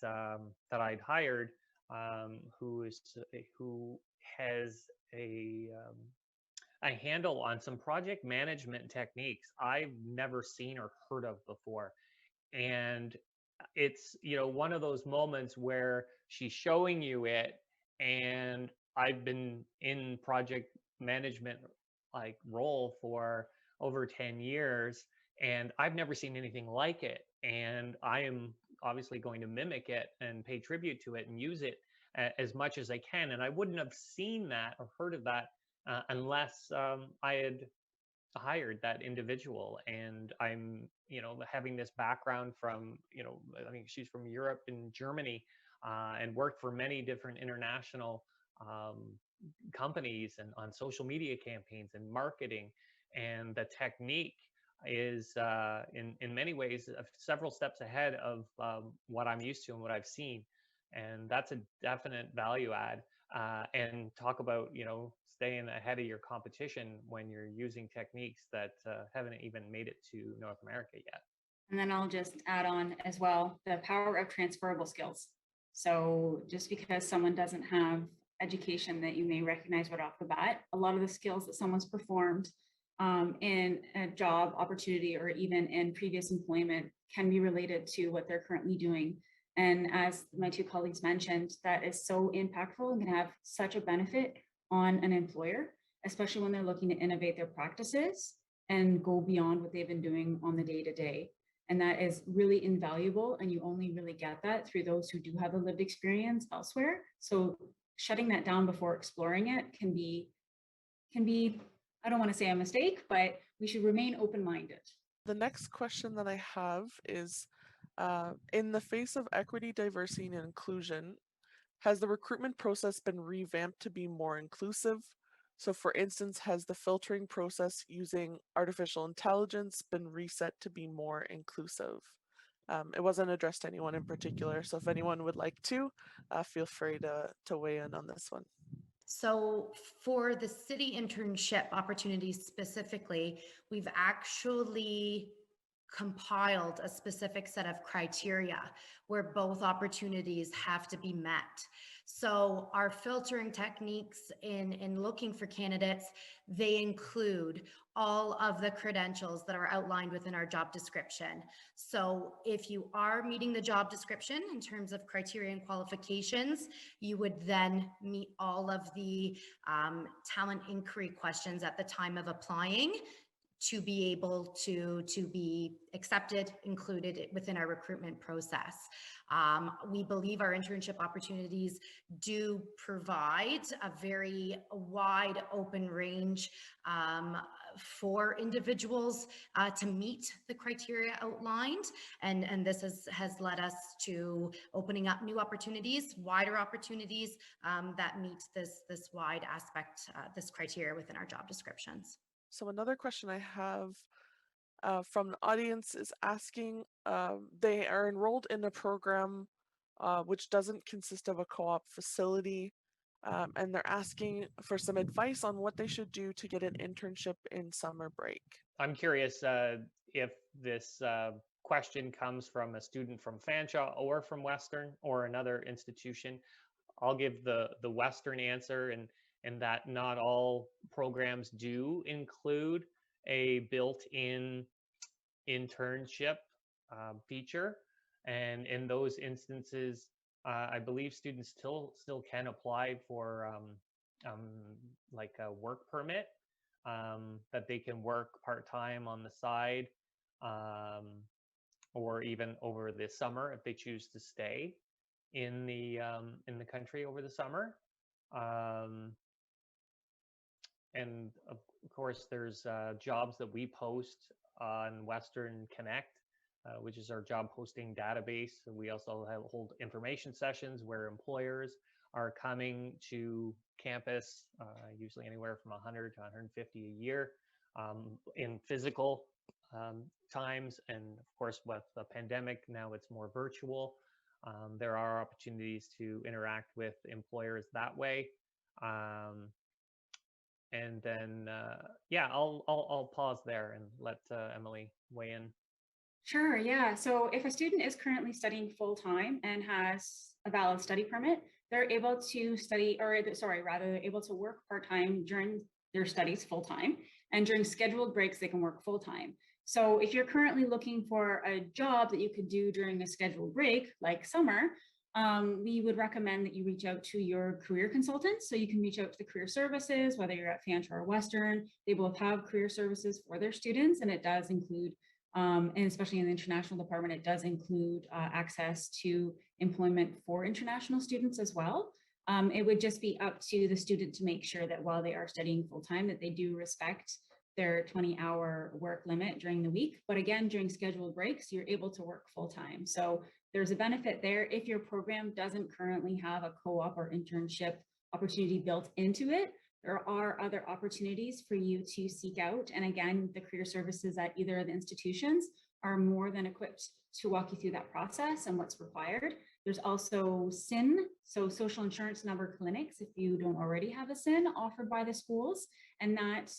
[SPEAKER 6] I'd hired who has a handle on some project management techniques I've never seen or heard of before. And it's, one of those moments where she's showing you it, and I've been in project management role for over 10 years, and I've never seen anything like it. And I am obviously going to mimic it and pay tribute to it and use it as much as I can. And I wouldn't have seen that or heard of that unless I had hired that individual. And I'm, having this background from, I think she's from Europe and Germany, and worked for many different international companies and on social media campaigns and marketing. And the technique is in many ways several steps ahead of what I'm used to and what I've seen. And that's a definite value add. And talk about, staying ahead of your competition when you're using techniques that haven't even made it to North America yet.
[SPEAKER 5] And then I'll just add on as well, the power of transferable skills. So just because someone doesn't have education that you may recognize right off the bat, a lot of the skills that someone's performed in a job opportunity or even in previous employment can be related to what they're currently doing. And as my two colleagues mentioned, that is so impactful and can have such a benefit on an employer, especially when they're looking to innovate their practices and go beyond what they've been doing on the day-to-day. And that is really invaluable. And you only really get that through those who do have a lived experience elsewhere. So shutting that down before exploring it can be, I don't want to say a mistake, but we should remain open-minded.
[SPEAKER 2] The next question that I have is, in the face of equity, diversity, and inclusion, has the recruitment process been revamped to be more inclusive? So for instance, has the filtering process using artificial intelligence been reset to be more inclusive? It wasn't addressed to anyone in particular, so if anyone would like to, feel free to weigh in on this one.
[SPEAKER 3] So for the city internship opportunities specifically, we've actually compiled a specific set of criteria where both opportunities have to be met. So our filtering techniques in looking for candidates, they include all of the credentials that are outlined within our job description. So if you are meeting the job description in terms of criteria and qualifications, you would then meet all of the talent inquiry questions at the time of applying to be able to be accepted, included within our recruitment process. We believe our internship opportunities do provide a very wide open range for individuals to meet the criteria outlined. And this has led us to opening up new opportunities, wider opportunities that meet this wide aspect, this criteria within our job descriptions.
[SPEAKER 2] So another question I have from the audience is asking, they are enrolled in a program which doesn't consist of a co-op facility, and they're asking for some advice on what they should do to get an internship in summer break.
[SPEAKER 6] I'm curious if this question comes from a student from Fanshawe or from Western or another institution. I'll give the Western answer, and that not all programs do include a built-in internship feature. And in those instances, I believe students still can apply for like a work permit that they can work part-time on the side, or even over the summer if they choose to stay in the country over the summer. And of course, there's jobs that we post on Western Connect, which is our job posting database. We also hold information sessions where employers are coming to campus, usually anywhere from 100 to 150 a year in physical times. And of course, with the pandemic, now it's more virtual. There are opportunities to interact with employers that way. And then, yeah, I'll pause there and let Emily weigh in.
[SPEAKER 5] Sure, yeah. So if a student is currently studying full-time and has a valid study permit, they're able to study, or sorry, rather, they're able to work part-time during their studies full-time, and during scheduled breaks, they can work full-time. So if you're currently looking for a job that you could do during a scheduled break, like summer, we would recommend that you reach out to your career consultants. So you can reach out to the career services, whether you're at Fanshawe or Western. They both have career services for their students, and it does include, and especially in the international department, it does include access to employment for international students as well. It would just be up to the student to make sure that while they are studying full-time, that they do respect their 20-hour work limit during the week. But again, during scheduled breaks, you're able to work full-time. So there's a benefit there. If your program doesn't currently have a co-op or internship opportunity built into it, there are other opportunities for you to seek out. And again, the career services at either of the institutions are more than equipped to walk you through that process and what's required. There's also SIN, so social insurance number clinics, if you don't already have a SIN, offered by the schools. And that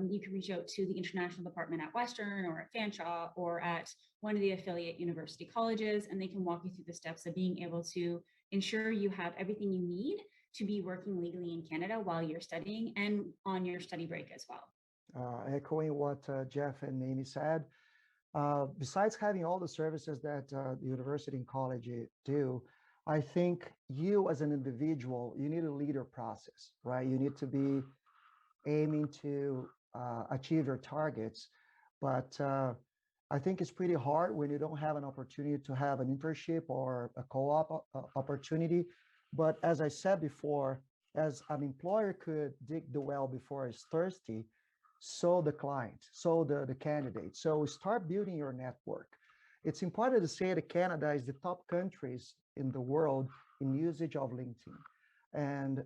[SPEAKER 5] you can reach out to the international department at Western or at Fanshawe or at one of the affiliate university colleges, and they can walk you through the steps of being able to ensure you have everything you need to be working legally in Canada while you're studying and on your study break as well.
[SPEAKER 4] Echoing what Jeff and Amy said, besides having all the services that the university and college do, I think you as an individual, you need a leader process, right? You need to be aiming to achieve your targets. But I think it's pretty hard when you don't have an opportunity to have an internship or a co-op opportunity. But as I said before, as an employer could dig the well before it's thirsty, so the client, so the candidate. So start building your network. It's important to say that Canada is the top countries in the world in usage of LinkedIn. And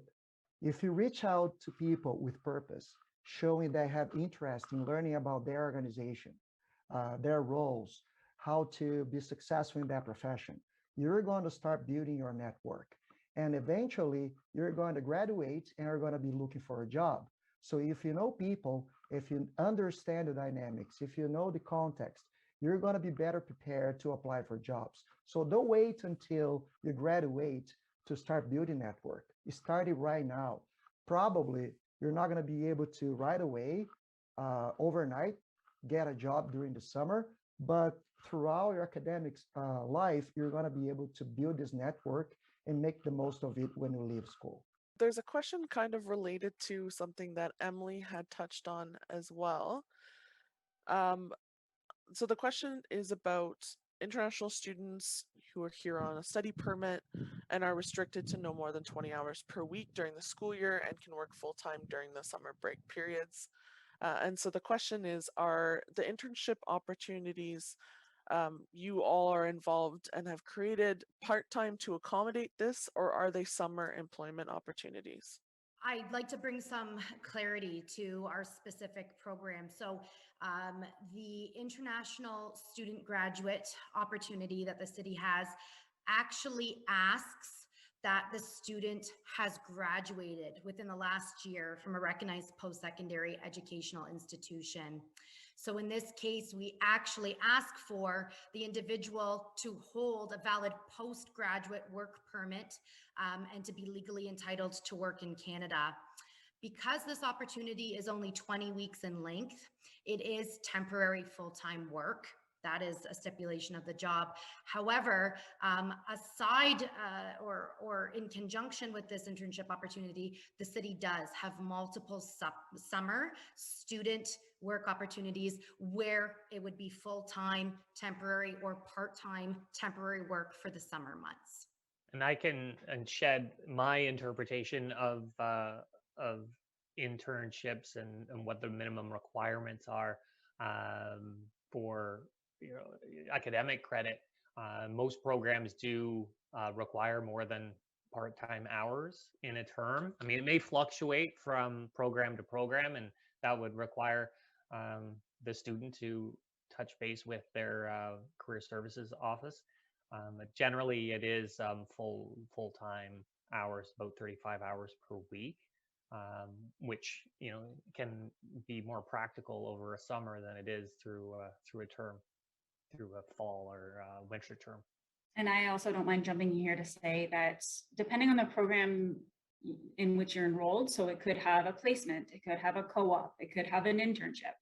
[SPEAKER 4] if you reach out to people with purpose, showing they have interest in learning about their organization, their roles, how to be successful in that profession. You're going to start building your network. And eventually, you're going to graduate and you're going to be looking for a job. So if you know people, if you understand the dynamics, if you know the context, you're going to be better prepared to apply for jobs. So don't wait until you graduate to start building network. Start it right now. Probably you're not going to be able to right away, overnight, get a job during the summer, but throughout your academic life, you're going to be able to build this network and make the most of it when you leave school.
[SPEAKER 2] There's a question kind of related to something that Emily had touched on as well. So the question is about international students who are here on a study permit and are restricted to no more than 20 hours per week during the school year and can work full-time during the summer break periods. And so the question is, are the internship opportunities you all are involved and have created part-time to accommodate this, or are they summer employment opportunities?
[SPEAKER 3] I'd like to bring some clarity to our specific program. So the international student graduate opportunity that the city has actually asks that the student has graduated within the last year from a recognized post-secondary educational institution. So in this case, we actually ask for the individual to hold a valid postgraduate work permit and to be legally entitled to work in Canada. Because this opportunity is only 20 weeks in length, it is temporary full-time work. That is a stipulation of the job. However, aside or in conjunction with this internship opportunity, the city does have multiple summer student work opportunities where it would be full-time, temporary, or part-time temporary work for the summer months.
[SPEAKER 6] And I can shed my interpretation of internships and what the minimum requirements are for academic credit. Most programs do require more than part-time hours in a term. I mean, it may fluctuate from program to program, and that would require the student to touch base with their career services office. But generally, it is full-time hours, about 35 hours per week, which can be more practical over a summer than it is through a term, through a fall or winter term.
[SPEAKER 5] And I also don't mind jumping in here to say that depending on the program in which you're enrolled, so it could have a placement, it could have a co-op, it could have an internship.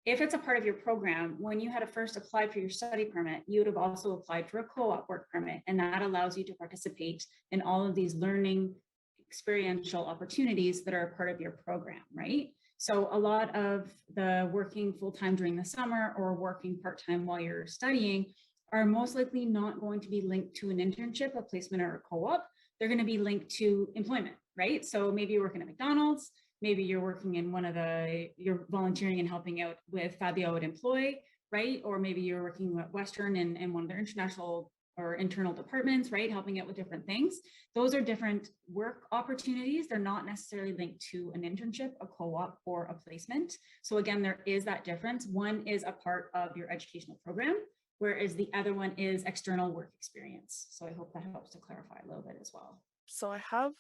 [SPEAKER 5] If it's a part of your program, when you had to first apply for your study permit, you would have also applied for a co-op work permit, and that allows you to participate in all of these learning experiential opportunities that are a part of your program, right? So a lot of the working full-time during the summer or working part-time while you're studying are most likely not going to be linked to an internship, a placement, or a co-op. They're going to be linked to employment, right? So maybe you're working at McDonald's, maybe you're working in you're volunteering and helping out with Fabio at Immploy, right? Or maybe you're working at Western in one of their international or internal departments, right? Helping out with different things. Those are different work opportunities. They're not necessarily linked to an internship, a co-op, or a placement. So again, there is that difference. One is a part of your educational program, whereas the other one is external work experience. So I hope that helps to clarify a little bit as well.
[SPEAKER 2] So I have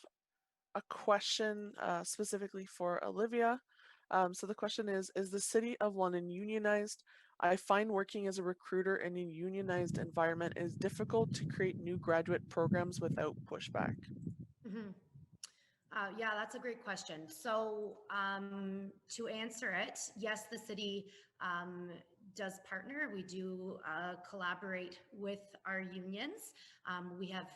[SPEAKER 2] a question specifically for Olivia. So the question is the City of London unionized? I find working as a recruiter in a unionized environment is difficult to create new graduate programs without pushback.
[SPEAKER 3] Mm-hmm. Yeah, that's a great question. So to answer it, yes, the city does partner. We do collaborate with our unions. We have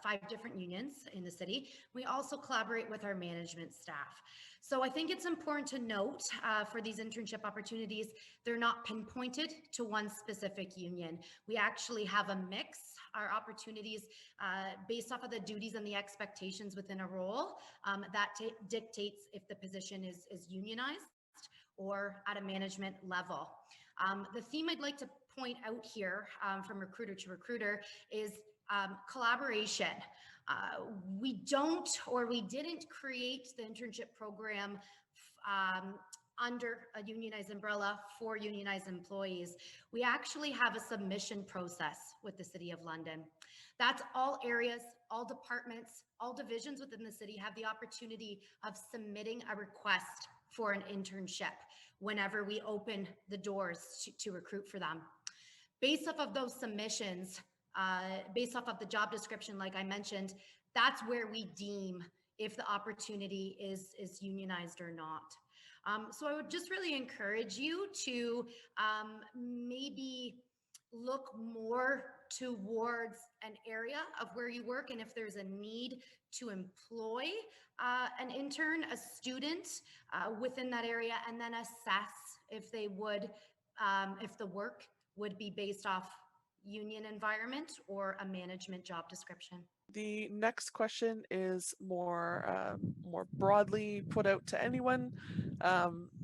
[SPEAKER 3] 5 different unions in the city. We also collaborate with our management staff. So I think it's important to note for these internship opportunities, they're not pinpointed to one specific union. We actually have a mix. Our opportunities based off of the duties and the expectations within a role that dictates if the position is unionized or at a management level. The theme I'd like to point out here from recruiter to recruiter is collaboration. We didn't create the internship program under a unionized umbrella for unionized employees, we actually have a submission process with the City of London. That's all areas, all departments, all divisions within the city have the opportunity of submitting a request for an internship whenever we open the doors to recruit for them. Based off of those submissions, based off of the job description, like I mentioned, that's where we deem if the opportunity is unionized or not. So I would just really encourage you to maybe look more towards an area of where you work, and if there's a need to employ an intern, a student within that area, and then assess if they would, if the work would be based off union environment or a management job description.
[SPEAKER 2] The next question is more broadly put out to anyone.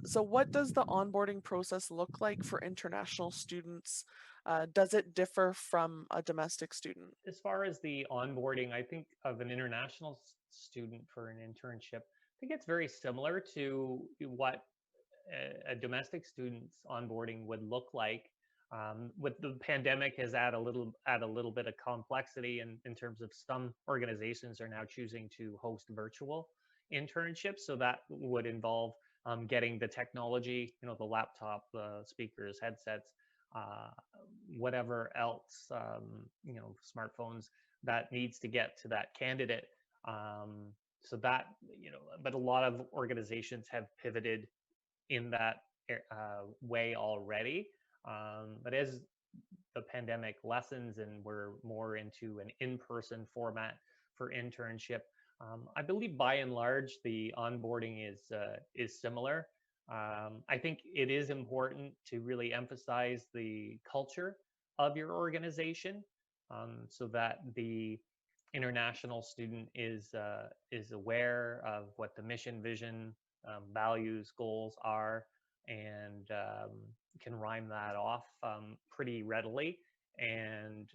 [SPEAKER 2] So what does the onboarding process look like for international students? Does it differ from a domestic student?
[SPEAKER 6] As far as the onboarding, I think of an international student for an internship, I think it's very similar to what a domestic student's onboarding would look like. With the pandemic has add a little bit of complexity in terms of some organizations are now choosing to host virtual internships. So that would involve getting the technology, the laptop, the speakers, headsets, whatever else, smartphones that needs to get to that candidate. So that, but a lot of organizations have pivoted in that way already. But as the pandemic lessens and we're more into an in-person format for internship, I believe by and large the onboarding is similar. I think it is important to really emphasize the culture of your organization, so that the international student is aware of what the mission, vision, values, goals are, and can rhyme that off pretty readily. And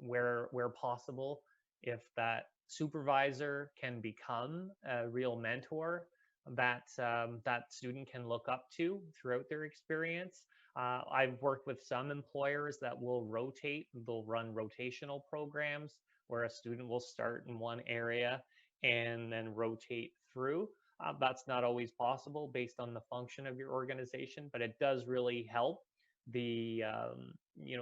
[SPEAKER 6] where possible, if that supervisor can become a real mentor that that student can look up to throughout their experience. I've worked with some employers that will rotate. They'll run rotational programs where a student will start in one area and then rotate through. That's not always possible based on the function of your organization, but it does really help the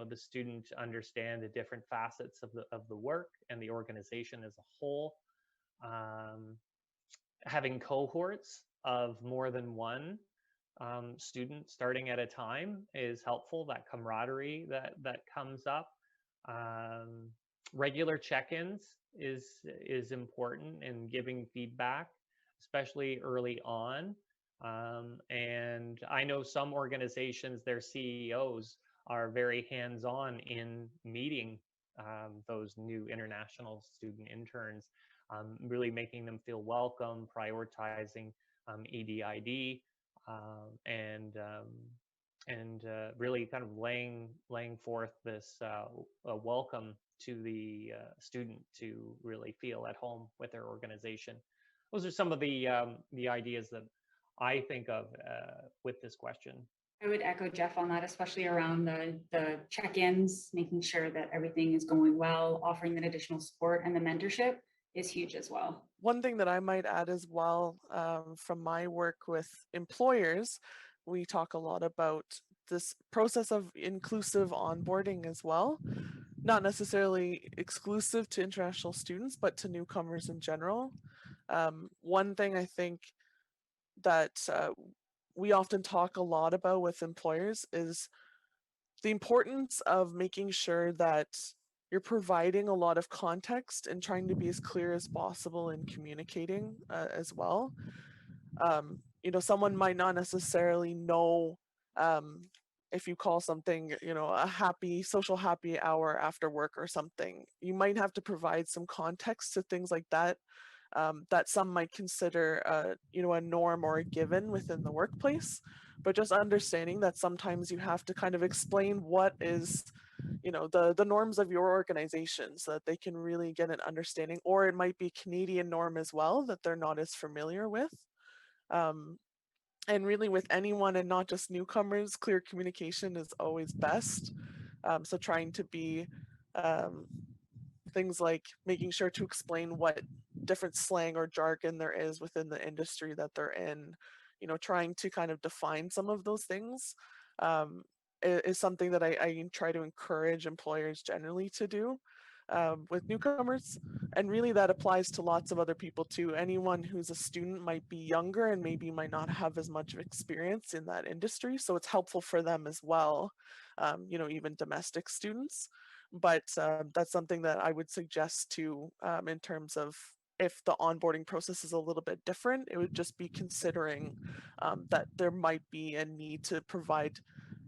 [SPEAKER 6] the student understand the different facets of the work and the organization as a whole. Having cohorts of more than one student starting at a time is helpful. That camaraderie that comes up. Regular check-ins is important in giving feedback, especially early on. And I know some organizations, their CEOs are very hands-on in meeting those new international student interns, really making them feel welcome, prioritizing EDID, and really kind of laying forth this welcome to the student to really feel at home with their organization. Those are some of the ideas that I think of with this question.
[SPEAKER 5] I would echo Jeff on that, especially around the check-ins, making sure that everything is going well, offering that additional support, and the mentorship is huge as well.
[SPEAKER 2] One thing that I might add as well, from my work with employers, we talk a lot about this process of inclusive onboarding as well, not necessarily exclusive to international students, but to newcomers in general. One thing I think that we often talk a lot about with employers is the importance of making sure that you're providing a lot of context and trying to be as clear as possible in communicating as well. Someone might not necessarily know if you call something, a social happy hour after work or something. You might have to provide some context to things like that, that some might consider, a norm or a given within the workplace. But just understanding that sometimes you have to kind of explain what is, the norms of your organization so that they can really get an understanding, or it might be Canadian norm as well that they're not as familiar with. And really with anyone and not just newcomers, clear communication is always best. So trying to be things like making sure to explain what different slang or jargon there is within the industry that they're in, trying to kind of define some of those things is something that I try to encourage employers generally to do with newcomers. And really that applies to lots of other people too. Anyone who's a student might be younger and maybe might not have as much experience in that industry. So it's helpful for them as well, even domestic students. But that's something that I would suggest to in terms of if the onboarding process is a little bit different, it would just be considering that there might be a need to provide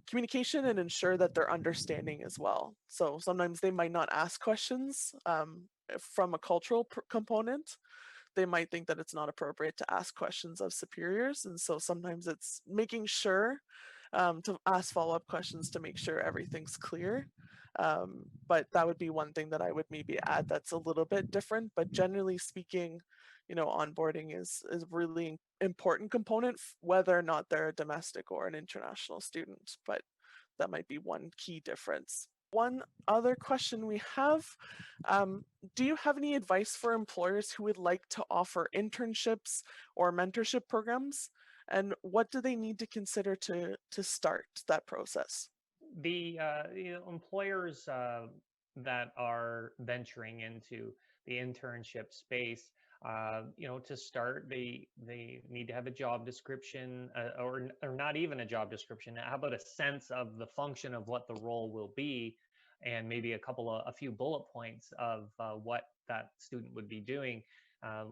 [SPEAKER 2] communication and ensure that they're understanding as well. So sometimes they might not ask questions from a cultural component. They might think that it's not appropriate to ask questions of superiors. And so sometimes it's making sure to ask follow-up questions to make sure everything's clear. But that would be one thing that I would maybe add that's a little bit different. But generally speaking, onboarding is really important component, whether or not they're a domestic or an international student. But that might be one key difference. One other question we have, do you have any advice for employers who would like to offer internships or mentorship programs? And what do they need to consider to start that process?
[SPEAKER 6] The employers that are venturing into the internship space, to start, they need to have a job description, or not even a job description. How about a sense of the function of what the role will be, and maybe a few bullet points of what that student would be doing.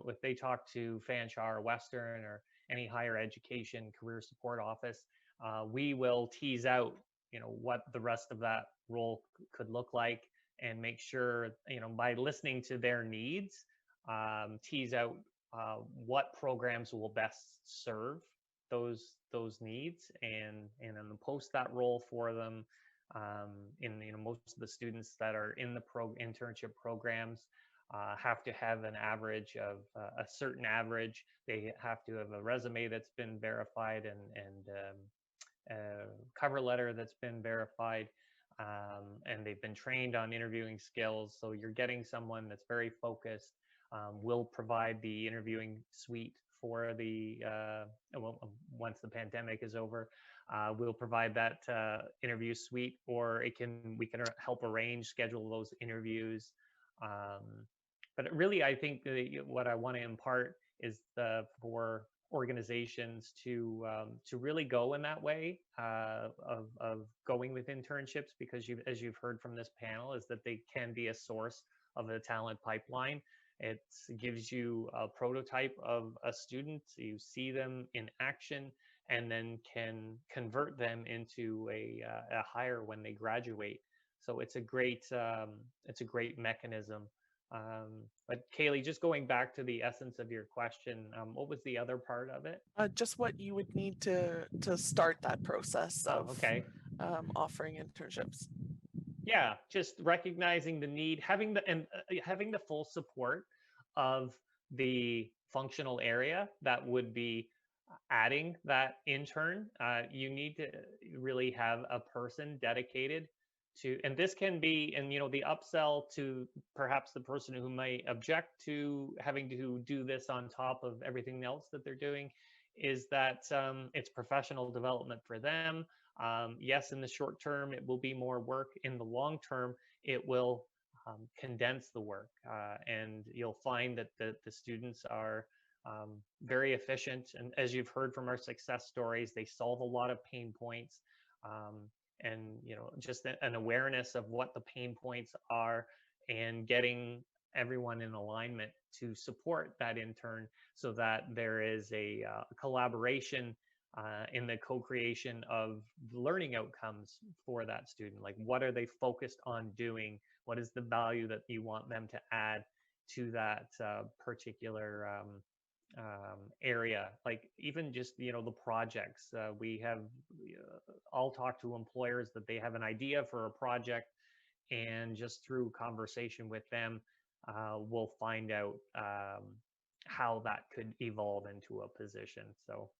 [SPEAKER 6] If they talk to Fanshawe or Western or any higher education career support office, we will tease out what the rest of that role could look like, and make sure by listening to their needs, tease out what programs will best serve those needs, and then post that role for them. In most of the students that are in the internship programs have to have an average of a certain average. They have to have a resume that's been verified, and cover letter that's been verified, and they've been trained on interviewing skills. So you're getting someone that's very focused. We'll provide the interviewing suite for the once the pandemic is over. We'll provide that interview suite, or we can help arrange, schedule those interviews. But really, I think what I want to impart is for organizations to really go in that way of going with internships, because as you've heard from this panel, is that they can be a source of a talent pipeline. It gives you a prototype of a student, you see them in action, and then can convert them into a hire when they graduate. So it's a great mechanism. But Kaylee, just going back to the essence of your question, what was the other part of it?
[SPEAKER 2] Just what you would need to start that process of offering internships.
[SPEAKER 6] Yeah, just recognizing the need, having the full support of the functional area that would be adding that intern. You need to really have a person dedicated to, and this can be, and the upsell to perhaps the person who may object to having to do this on top of everything else that they're doing, is that it's professional development for them. Yes, in the short term, it will be more work. In the long term, it will condense the work, and you'll find that the students are very efficient. And as you've heard from our success stories, they solve a lot of pain points, and just an awareness of what the pain points are, and getting everyone in alignment to support that intern, so that there is a collaboration in the co-creation of learning outcomes for that student. Like, what are they focused on doing? What is the value that you want them to add to that particular area? Like, even just the projects, we have all talk to employers that they have an idea for a project, and just through conversation with them, we'll find out how that could evolve into a position. So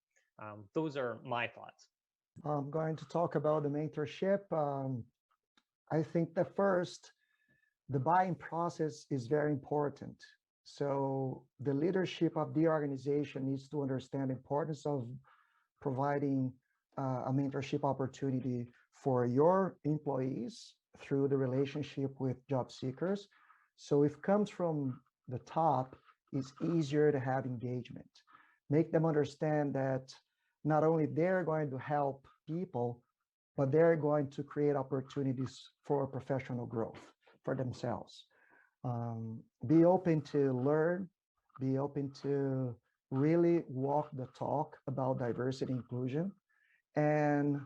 [SPEAKER 6] Those are my thoughts.
[SPEAKER 4] I'm going to talk about the mentorship. I think that first, the buying process is very important. So the leadership of the organization needs to understand the importance of providing a mentorship opportunity for your employees through the relationship with job seekers. So if it comes from the top, it's easier to have engagement. Make them understand that not only they're going to help people, but they're going to create opportunities for professional growth for themselves. Be open to learn, be open to really walk the talk about diversity inclusion, and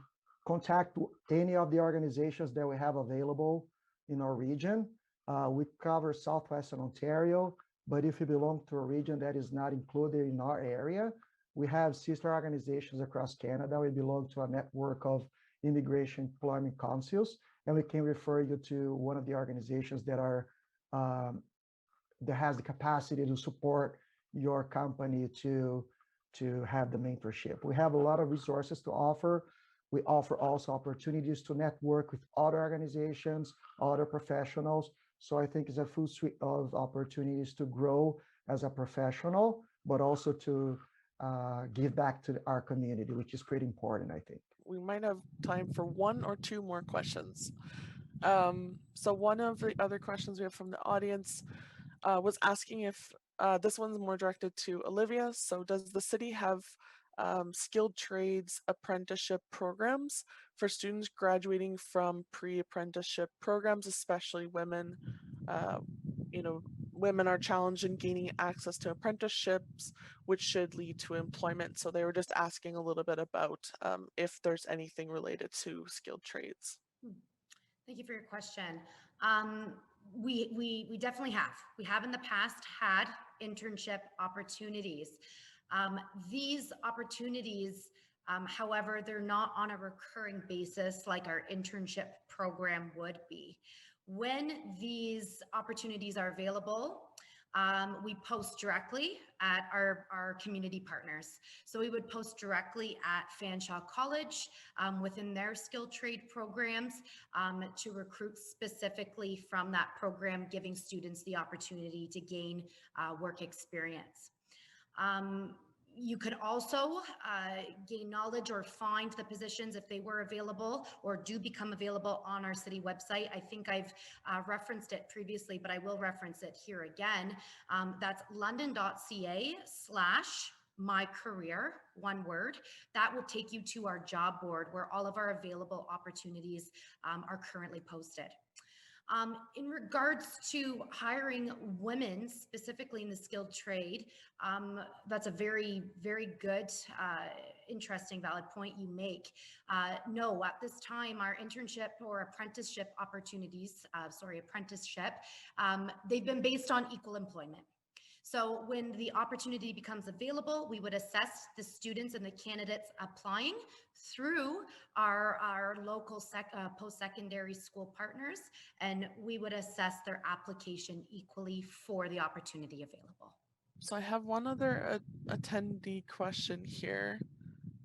[SPEAKER 4] contact any of the organizations that we have available in our region. We cover Southwestern Ontario, but if you belong to a region that is not included in our area, we have sister organizations across Canada. We belong to a network of immigration employment councils, and we can refer you to one of the organizations that are that has the capacity to support your company to have the mentorship. We have a lot of resources to offer. We offer also opportunities to network with other organizations, other professionals. So I think it's a full suite of opportunities to grow as a professional, but also to give back to our community, which is pretty important, I think.
[SPEAKER 2] We might have time for one or two more questions. So one of the other questions we have from the audience was asking if this one's more directed to Olivia. So does the city have skilled trades apprenticeship programs for students graduating from pre-apprenticeship programs, especially women? You know, women are challenged in gaining access to apprenticeships, which should lead to employment. So they were just asking a little bit about if there's anything related to skilled trades.
[SPEAKER 3] Thank you for your question. We definitely have. We have in the past had internship opportunities. These opportunities, however, they're not on a recurring basis like our internship program would be. When these opportunities are available, we post directly at our community partners. So we would post directly at Fanshawe College within their skilled trade programs to recruit specifically from that program, giving students the opportunity to gain work experience. You could also gain knowledge or find the positions if they were available or do become available on our city website. I think I've referenced it previously, but I will reference it here again. That's london.ca/my career, one word. That will take you to our job board where all of our available opportunities are currently posted. In regards to hiring women specifically in the skilled trade, that's a very, very good, interesting, valid point you make. No, at this time, our internship or apprenticeship opportunities, they've been based on equal employment. So when the opportunity becomes available, we would assess the students and the candidates applying through our local post-secondary school partners, and we would assess their application equally for the opportunity available.
[SPEAKER 2] So I have one other attendee question here.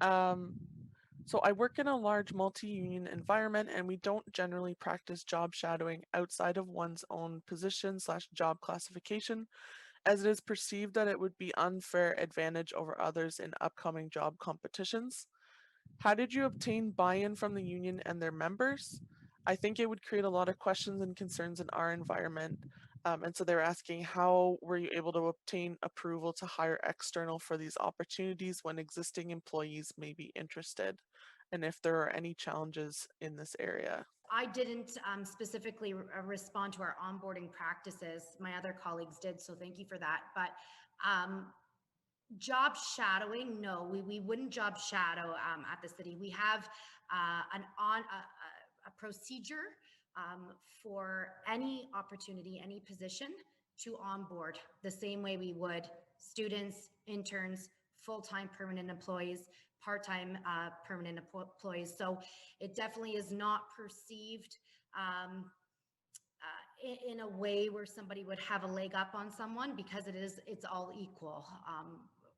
[SPEAKER 2] So I work in a large multi-union environment, and we don't generally practice job shadowing outside of one's own position/job classification, as it is perceived that it would be unfair advantage over others in upcoming job competitions. How did you obtain buy-in from the union and their members? I think it would create a lot of questions and concerns in our environment. And so they're asking, how were you able to obtain approval to hire external for these opportunities when existing employees may be interested? And if there are any challenges in this area?
[SPEAKER 3] I didn't specifically respond to our onboarding practices. My other colleagues did, so thank you for that. But job shadowing, no, we wouldn't job shadow at the city. We have a procedure for any opportunity, any position to onboard the same way we would students, interns, full-time permanent employees, part-time permanent employees. So it definitely is not perceived in a way where somebody would have a leg up on someone, because it's all equal.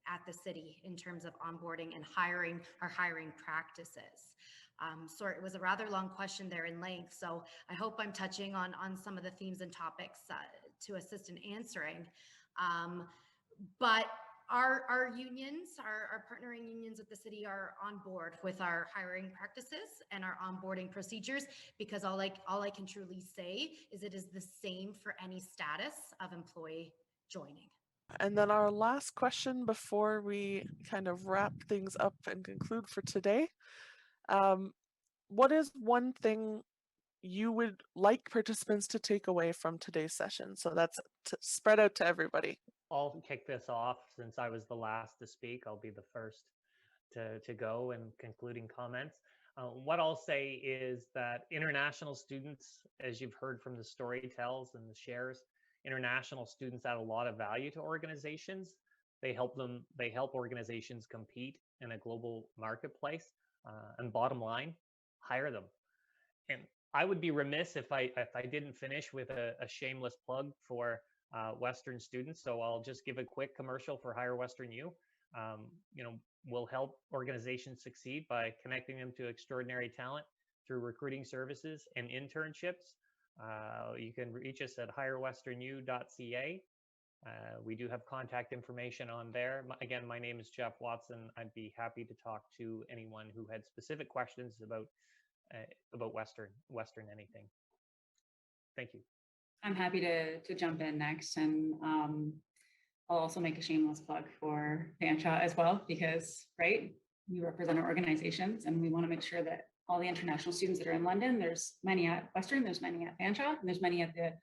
[SPEAKER 3] at the city in terms of onboarding and hiring, our hiring practices. So it was a rather long question there in length. So I hope I'm touching on some of the themes and topics to assist in answering. But our unions, our partnering unions at the city are on board with our hiring practices and our onboarding procedures, because all I can truly say is it is the same for any status of employee joining.
[SPEAKER 2] And then our last question before we kind of wrap things up and conclude for today. What is one thing you would like participants to take away from today's session? So that's spread out to everybody.
[SPEAKER 6] I'll kick this off since I was the last to speak. I'll be the first to go in concluding comments. What I'll say is that international students, as you've heard from the storytells and the shares, international students add a lot of value to organizations. They help organizations compete in a global marketplace. And bottom line, hire them. And I would be remiss if I didn't finish with a shameless plug for Western students. So I'll just give a quick commercial for Hire Western U. We'll help organizations succeed by connecting them to extraordinary talent through recruiting services and internships. You can reach us at hirewesternu.ca. We do have contact information on there. Again, my name is Jeff Watson. I'd be happy to talk to anyone who had specific questions about Western anything. Thank you.
[SPEAKER 5] I'm happy to jump in next, and I'll also make a shameless plug for Fanshawe as well, because we represent our organizations and we want to make sure that all the international students that are in London, there's many at Western, there's many at Fanshawe, and there's many at the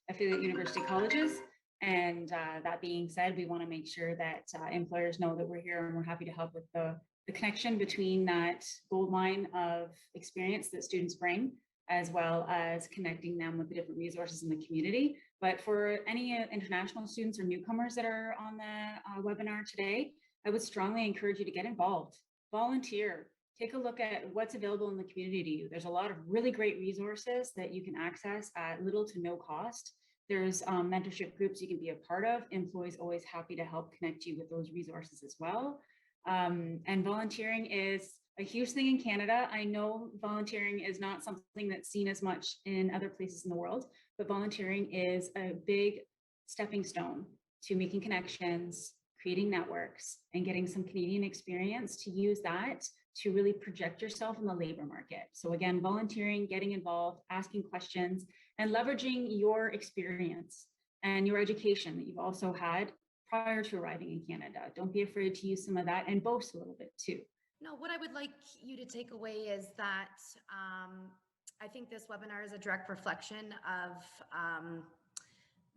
[SPEAKER 5] affiliate university colleges. And that being said, we want to make sure that employers know that we're here and we're happy to help with the connection between that gold mine of experience that students bring, as well as connecting them with the different resources in the community. But for any international students or newcomers that are on the webinar today, I would strongly encourage you to get involved, volunteer, take a look at what's available in the community to you. There's a lot of really great resources that you can access at little to no cost. There's mentorship groups you can be a part of. Immploy is always happy to help connect you with those resources as well. And volunteering is a huge thing in Canada. I know volunteering is not something that's seen as much in other places in the world, but volunteering is a big stepping stone to making connections, creating networks, and getting some Canadian experience to use that to really project yourself in the labor market. So again, volunteering, getting involved, asking questions, and leveraging your experience and your education that you've also had prior to arriving in Canada. Don't be afraid to use some of that and boast a little bit too.
[SPEAKER 3] No, what I would like you to take away is that I think this webinar is a direct reflection of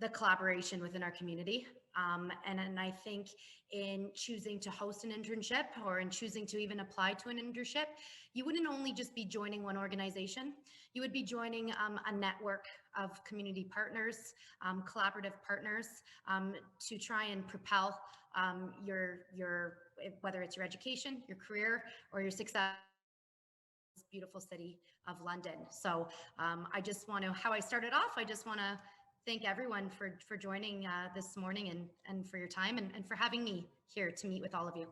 [SPEAKER 3] the collaboration within our community. And I think in choosing to host an internship or in choosing to even apply to an internship, you wouldn't only just be joining one organization, you would be joining a network of community partners, collaborative partners to try and propel your whether it's your education, your career, or your success in this beautiful city of London. So I just want to, how I started off, I just want to thank everyone for joining this morning and for your time and for having me here to meet with all of you.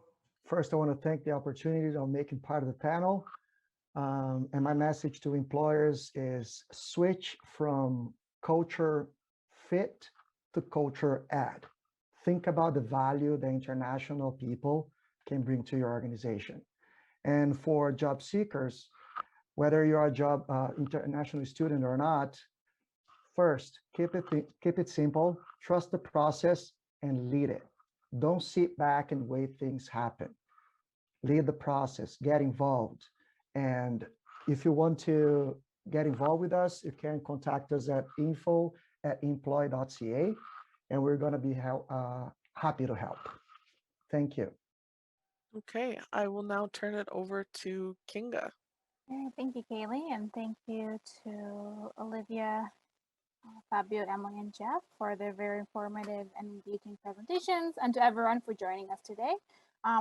[SPEAKER 4] First, I want to thank the opportunity of making part of the panel. And my message to employers is switch from culture fit to culture add. Think about the value that international people can bring to your organization. And for job seekers, whether you're a international student or not, first, keep it simple, trust the process, and lead it. Don't sit back and wait things happen. Lead the process, get involved. And if you want to get involved with us, you can contact us at info@immploy.ca, and we're going to be happy to help. Thank you.
[SPEAKER 2] Okay, I will now turn it over to Kinga.
[SPEAKER 1] Thank you, Kaylee, and thank you to Olivia, Fabio, Emily, and Jeff for their very informative and engaging presentations, and to everyone for joining us today.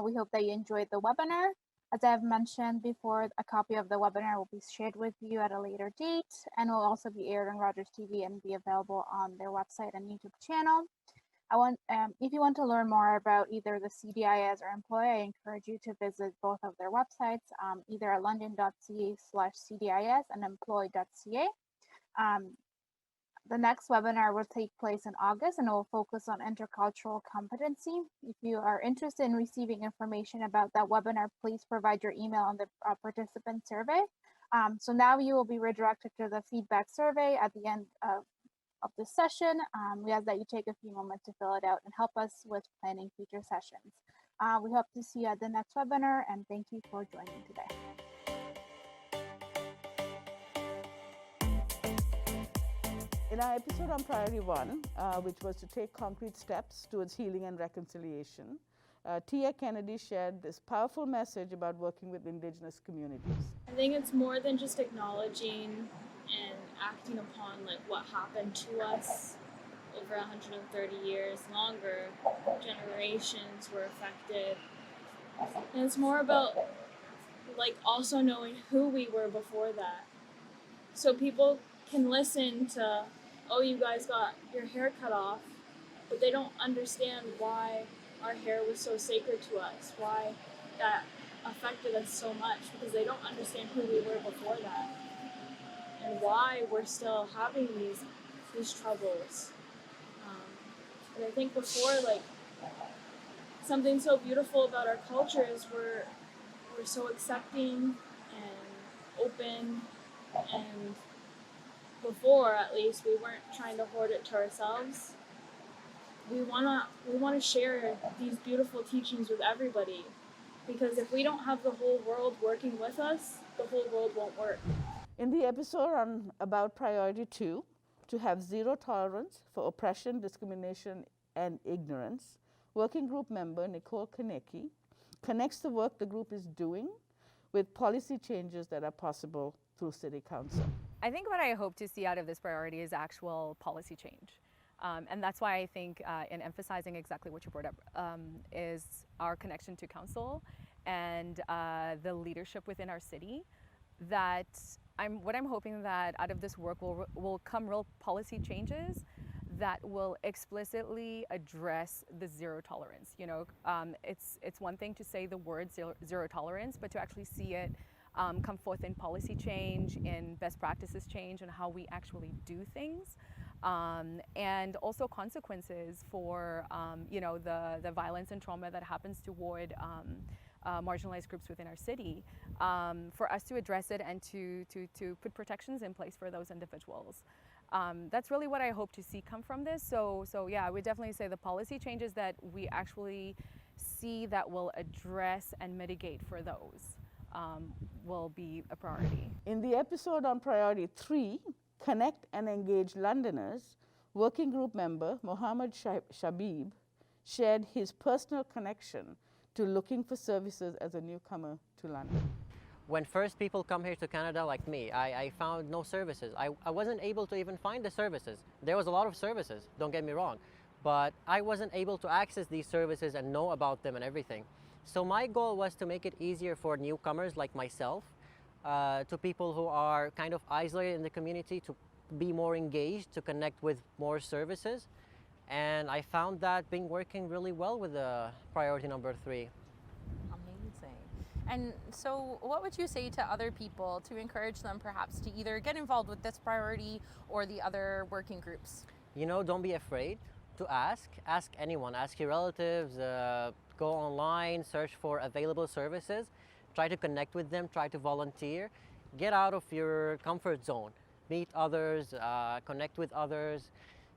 [SPEAKER 1] We hope that you enjoyed the webinar. As I've mentioned before, a copy of the webinar will be shared with you at a later date and will also be aired on Rogers TV and be available on their website and YouTube channel. If you want to learn more about either the CDIS or Immploy, I encourage you to visit both of their websites, either at london.ca/CDIS and immploy.ca. The next webinar will take place in August and it will focus on intercultural competency. If you are interested in receiving information about that webinar, please provide your email on the participant survey. So now you will be redirected to the feedback survey at the end of this session. We ask that you take a few moments to fill it out and help us with planning future sessions. We hope to see you at the next webinar and thank you for joining today.
[SPEAKER 7] In our episode on Priority 1, which was to take concrete steps towards healing and reconciliation, Tia Kennedy shared this powerful message about working with Indigenous communities.
[SPEAKER 8] I think it's more than just acknowledging and acting upon like what happened to us over 130 years longer. Generations were affected. And it's more about like also knowing who we were before that. So people can listen to, oh, you guys got your hair cut off, but they don't understand why our hair was so sacred to us, why that affected us so much, because they don't understand who we were before that and why we're still having these troubles. And I think before, like, something so beautiful about our culture is we're so accepting and open, and before, at least, we weren't trying to hoard it to ourselves. We wanna share these beautiful teachings with everybody, because if we don't have the whole world working with us, the whole world won't work.
[SPEAKER 7] In the episode about Priority 2, to have zero tolerance for oppression, discrimination, and ignorance, working group member Nicole Kaneki connects the work the group is doing with policy changes that are possible through City Council.
[SPEAKER 9] I think what I hope to see out of this priority is actual policy change. And that's why I think in emphasizing exactly what you brought up is our connection to council and the leadership within our city, that what I'm hoping that out of this work will come real policy changes that will explicitly address the zero tolerance. You know, it's one thing to say the word zero tolerance, but to actually see it come forth in policy change, in best practices change, and how we actually do things, and also consequences for you know, the violence and trauma that happens toward marginalized groups within our city, for us to address it and to put protections in place for those individuals. That's really what I hope to see come from this. So yeah, I would definitely say the policy changes that we actually see that will address and mitigate for those will be a priority.
[SPEAKER 7] In the episode on Priority 3, Connect and Engage Londoners, working group member Mohammed Shabib shared his personal connection to looking for services as a newcomer to London.
[SPEAKER 10] When first people come here to Canada like me, I found no services. I wasn't able to even find the services. There was a lot of services, don't get me wrong, but I wasn't able to access these services and know about them and everything. So my goal was to make it easier for newcomers like myself, to people who are kind of isolated in the community, to be more engaged, to connect with more services. And I found that being working really well with priority number 3.
[SPEAKER 11] Amazing. And so what would you say to other people to encourage them perhaps to either get involved with this priority or the other working groups?
[SPEAKER 10] You know, don't be afraid to ask. Ask anyone, ask your relatives, go online, search for available services, try to connect with them, try to volunteer, get out of your comfort zone, meet others, connect with others.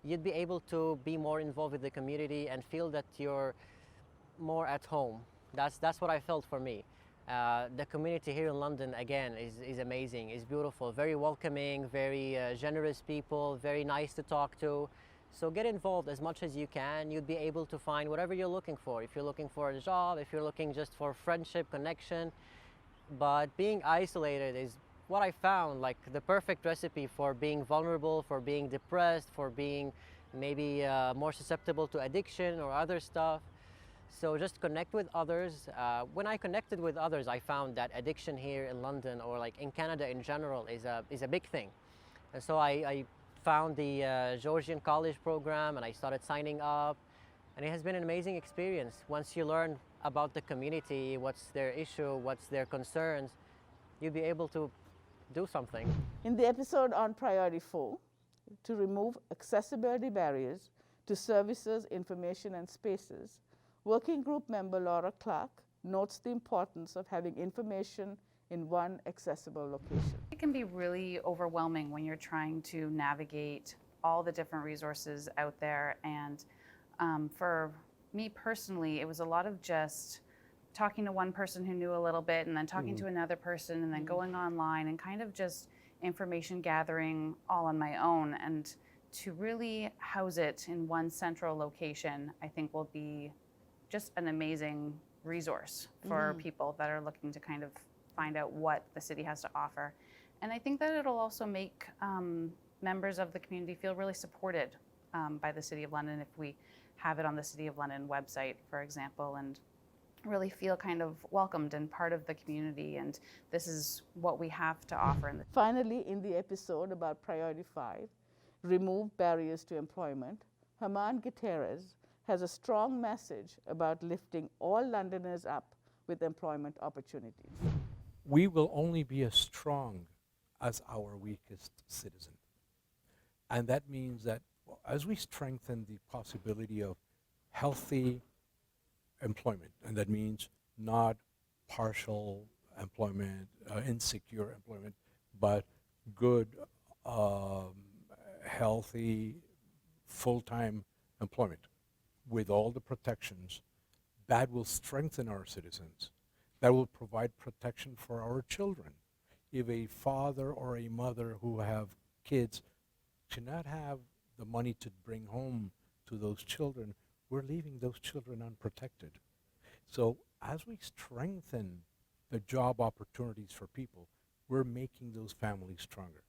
[SPEAKER 10] You'd be able to be more involved with the community and feel that you're more at home. That's what I felt for me. The community here in London, again, is amazing, is beautiful, very welcoming, very generous people, very nice to talk to. So get involved as much as you can. You'd be able to find whatever you're looking for. If you're looking for a job, if you're looking just for friendship, connection. But being isolated is what I found, like the perfect recipe for being vulnerable, for being depressed, for being maybe more susceptible to addiction or other stuff. So just connect with others. When I connected with others, I found that addiction here in London, or like in Canada in general, is a big thing. And so I found the Georgian College program and I started signing up. And it has been an amazing experience. Once you learn about the community, what's their issue, what's their concerns, you'll be able to do something.
[SPEAKER 7] In the episode on Priority 4, to remove accessibility barriers to services, information, and spaces, Working Group member Laura Clark notes the importance of having information in one accessible location.
[SPEAKER 12] It can be really overwhelming when you're trying to navigate all the different resources out there. And for me personally, it was a lot of just talking to one person who knew a little bit and then talking to another person and then going online and kind of just information gathering all on my own. And to really house it in one central location, I think will be just an amazing resource for people that are looking to kind of find out what the city has to offer. And I think that it'll also make members of the community feel really supported by the City of London if we have it on the City of London website, for example, and really feel kind of welcomed and part of the community, and this is what we have to offer.
[SPEAKER 7] Finally, in the episode about Priority 5, Remove Barriers to Employment, Herman Gutierrez has a strong message about lifting all Londoners up with employment opportunities.
[SPEAKER 13] We will only be as strong as our weakest citizen. And that means that as we strengthen the possibility of healthy employment, and that means not partial employment, insecure employment, but good, healthy, full-time employment with all the protections, that will strengthen our citizens. That will provide protection for our children. If a father or a mother who have kids cannot have the money to bring home to those children, we're leaving those children unprotected. So as we strengthen the job opportunities for people, we're making those families stronger.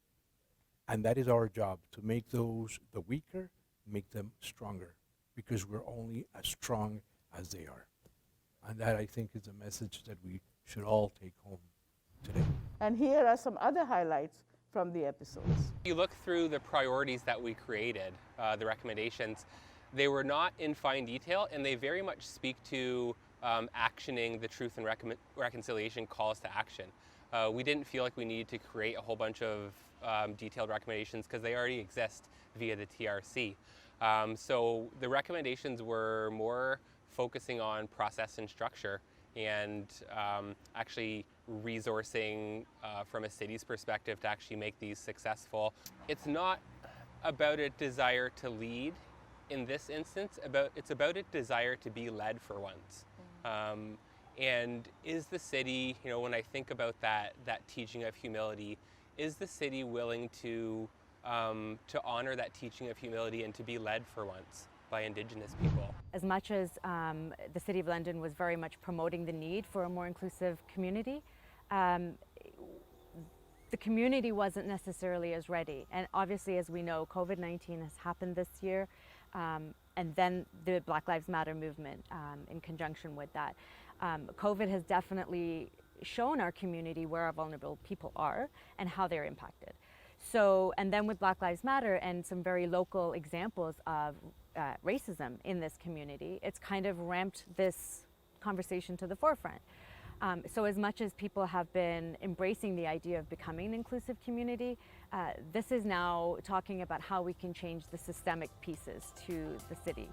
[SPEAKER 13] And that is our job, to make those, the weaker, make them stronger, because we're only as strong as they are. And that, I think, is a message that we should all take home today.
[SPEAKER 7] And here are some other highlights from the episodes.
[SPEAKER 14] You look through the priorities that we created, the recommendations, they were not in fine detail, and they very much speak to actioning the truth and reconciliation calls to action. We didn't feel like we needed to create a whole bunch of detailed recommendations because they already exist via the TRC. So the recommendations were more focusing on process and structure, and actually resourcing from a city's perspective to actually make these successful. It's not about a desire to lead in this instance, it's about a desire to be led for once. And is the city, you know, when I think about that teaching of humility, is the city willing to honor that teaching of humility and to be led for once by Indigenous people?
[SPEAKER 9] As much as the City of London was very much promoting the need for a more inclusive community, the community wasn't necessarily as ready. And obviously, as we know, COVID-19 has happened this year, and then the Black Lives Matter movement in conjunction with that. COVID has definitely shown our community where our vulnerable people are and how they're impacted. So, and then with Black Lives Matter and some very local examples of racism in this community, it's kind of ramped this conversation to the forefront. So as much as people have been embracing the idea of becoming an inclusive community, this is now talking about how we can change the systemic pieces to the city.